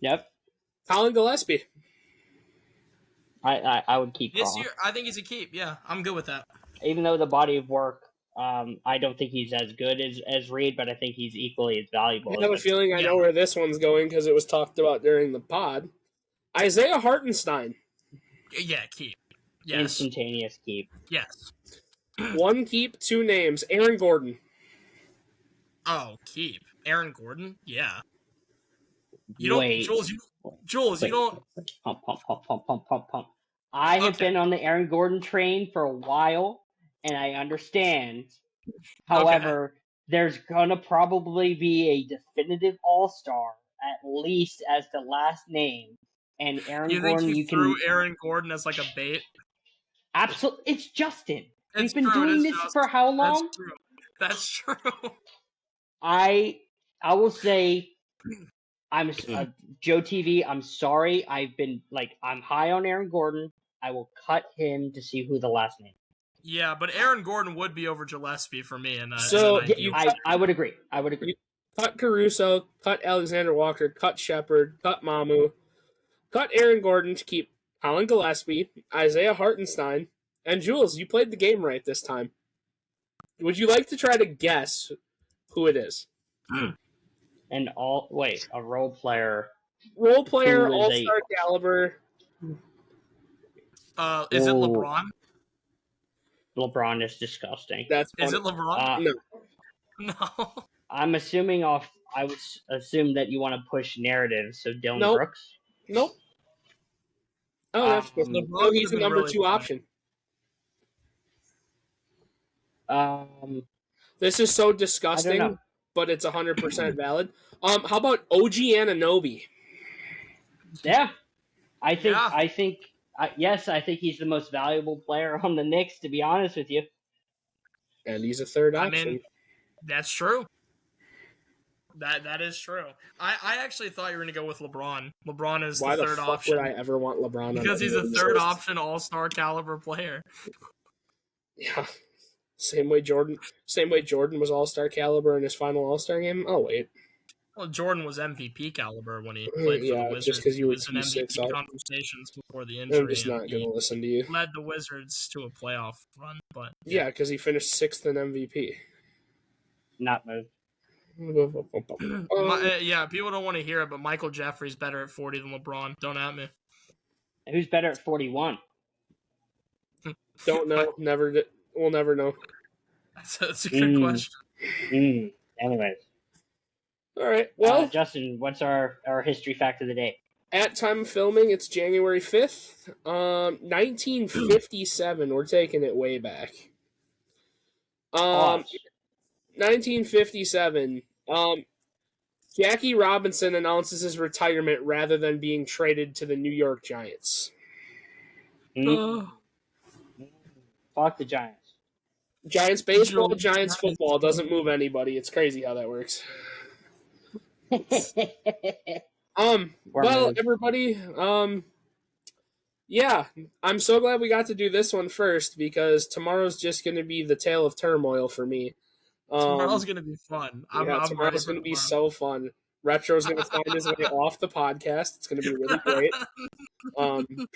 Yep. Colin Gillespie. I would keep This Craw. year, I think he's a keep. Yeah, I'm good with that. Even though the body of work, I don't think he's as good as Reed, but I think he's equally as valuable. I have a feeling I know where this one's going because it was talked about during the pod. Isaiah Hartenstein. Yeah, keep. Yes. Instantaneous keep. Yes. 1 keep, 2 names. Aaron Gordon. Oh, keep. Aaron Gordon? Yeah. Wait. Jules, Wait. you don't. Pump. I have Okay. been on the Aaron Gordon train for a while, and I understand. However, there's gonna probably be a definitive All-Star, at least as the last name. And Aaron You think Gordon, he you threw can Aaron Gordon as like a bait? absolutely. It's Justin. It's We've been true, it doing is this Justin. for how long? That's true. I will say, I'm Joe TV. I'm sorry. I'm high on Aaron Gordon. I will cut him to see who the last name. Yeah, but Aaron Gordon would be over Gillespie for me. So, in an ideal- I would agree. I would agree. Cut Caruso. Cut Alexander Walker. Cut Shepard. Cut Mamu. Cut Aaron Gordon to keep Colin Gillespie, Isaiah Hartenstein, and Jules. You played the game right this time. Would you like to try to guess who it is? And a role player. Role player, Who is all-star caliber. is it Whoa. LeBron? LeBron is disgusting. That's Is funny. it LeBron? No. No. I'm assuming I would assume that you want to push narrative. So Dylan Nope. Brooks. Nope. Oh, that's LeBron no, he's would've the been number really 2 funny. option. This is so I don't disgusting, know. but it's 100% valid. How about OG Anunoby? Yeah, I think. Yeah. Yes, I think he's the most valuable player on the Knicks. To be honest with you. And he's a 3rd I option. mean, that's true. That is true. I actually thought you were going to go with LeBron. LeBron is Why the the third fuck option. would I ever want LeBron? on Because he's a anybody's third list? option all-star caliber player. Yeah. Same way Jordan was all-star caliber in his final all-star game. Oh wait. Well, Jordan was MVP caliber when he played for Yeah, the Wizards. just 'cause you He were was in 2-6 MVP up. conversations before the injury. I'm just not and going to listen to you. he led the Wizards to a playoff run, but Yeah, because he finished 6th in MVP. Not move. yeah, people don't want to hear it, but Michael Jeffrey's better at 40 than LeBron. Don't at me. Who's better at 41? Don't know. We'll never know. That's a good question. Anyways, All right. Well, Justin, what's our history fact of the day? at time of filming, it's January 5th. 1957. We're taking it way back. Pause. 1957. Jackie Robinson announces his retirement rather than being traded to the New York Giants. Mm. Fuck the Giants. Giants baseball, Joe Giants football doesn't move anybody. It's crazy how that works. Well, moved. everybody, yeah, I'm so glad we got to do this one first because tomorrow's just going to be the tale of turmoil for me. Tomorrow's gonna be fun. I'm ready Tomorrow's for going to be tomorrow. so fun. Retro's going to find his way off the podcast. It's going to be really great.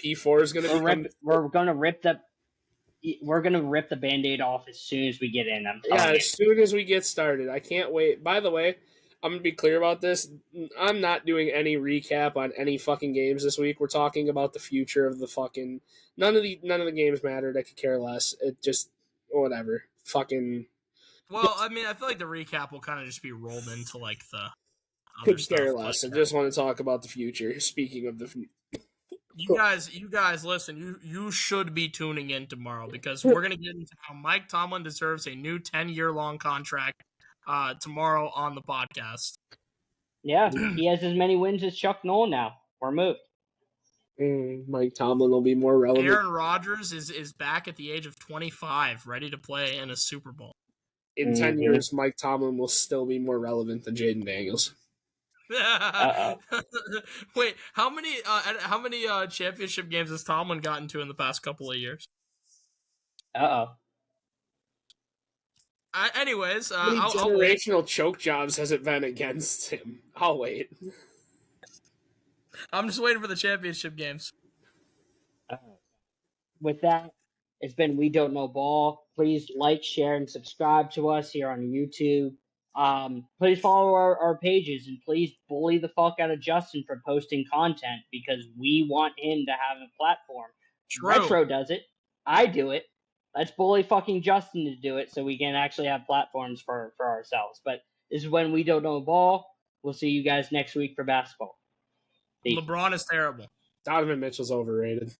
P4 is going to be. We're gonna rip the Band-Aid off as soon as we get in. I'm Yeah, telling you. as soon as we get started. I can't wait. By the way, I'm going to be clear about this. I'm not doing any recap on any fucking games this week. We're talking about the future of the fucking none of the games mattered. I could care less. It just whatever. Fucking Well, I mean, I feel like the recap will kind of just be rolled into like the other could stuff. care less. I just want to talk about the future. Speaking of the future. You guys, listen. You should be tuning in tomorrow because we're gonna get into how Mike Tomlin deserves a new 10-year long contract tomorrow on the podcast. Yeah, he has as many wins as Chuck Noll now. We're moved. Mike Tomlin will be more relevant. Aaron Rodgers is back at the age of 25, ready to play in a Super Bowl. In 10 years, Mike Tomlin will still be more relevant than Jaden Daniels. Wait, how many championship games has Tomlin gotten to in the past couple of years? Anyways, how many generational choke jobs has it been against him? I'll wait. I'm just waiting for the championship games. With that, it's been We Don't Know Ball. Please like, share, and subscribe to us here on YouTube. Please follow our pages and please bully the fuck out of Justin for posting content because we want him to have a platform. True. Retro does it. I do it. Let's bully fucking Justin to do it so we can actually have platforms for ourselves. But this is when We Don't Know Ball. We'll see you guys next week for basketball. LeBron is terrible. Donovan Mitchell's overrated.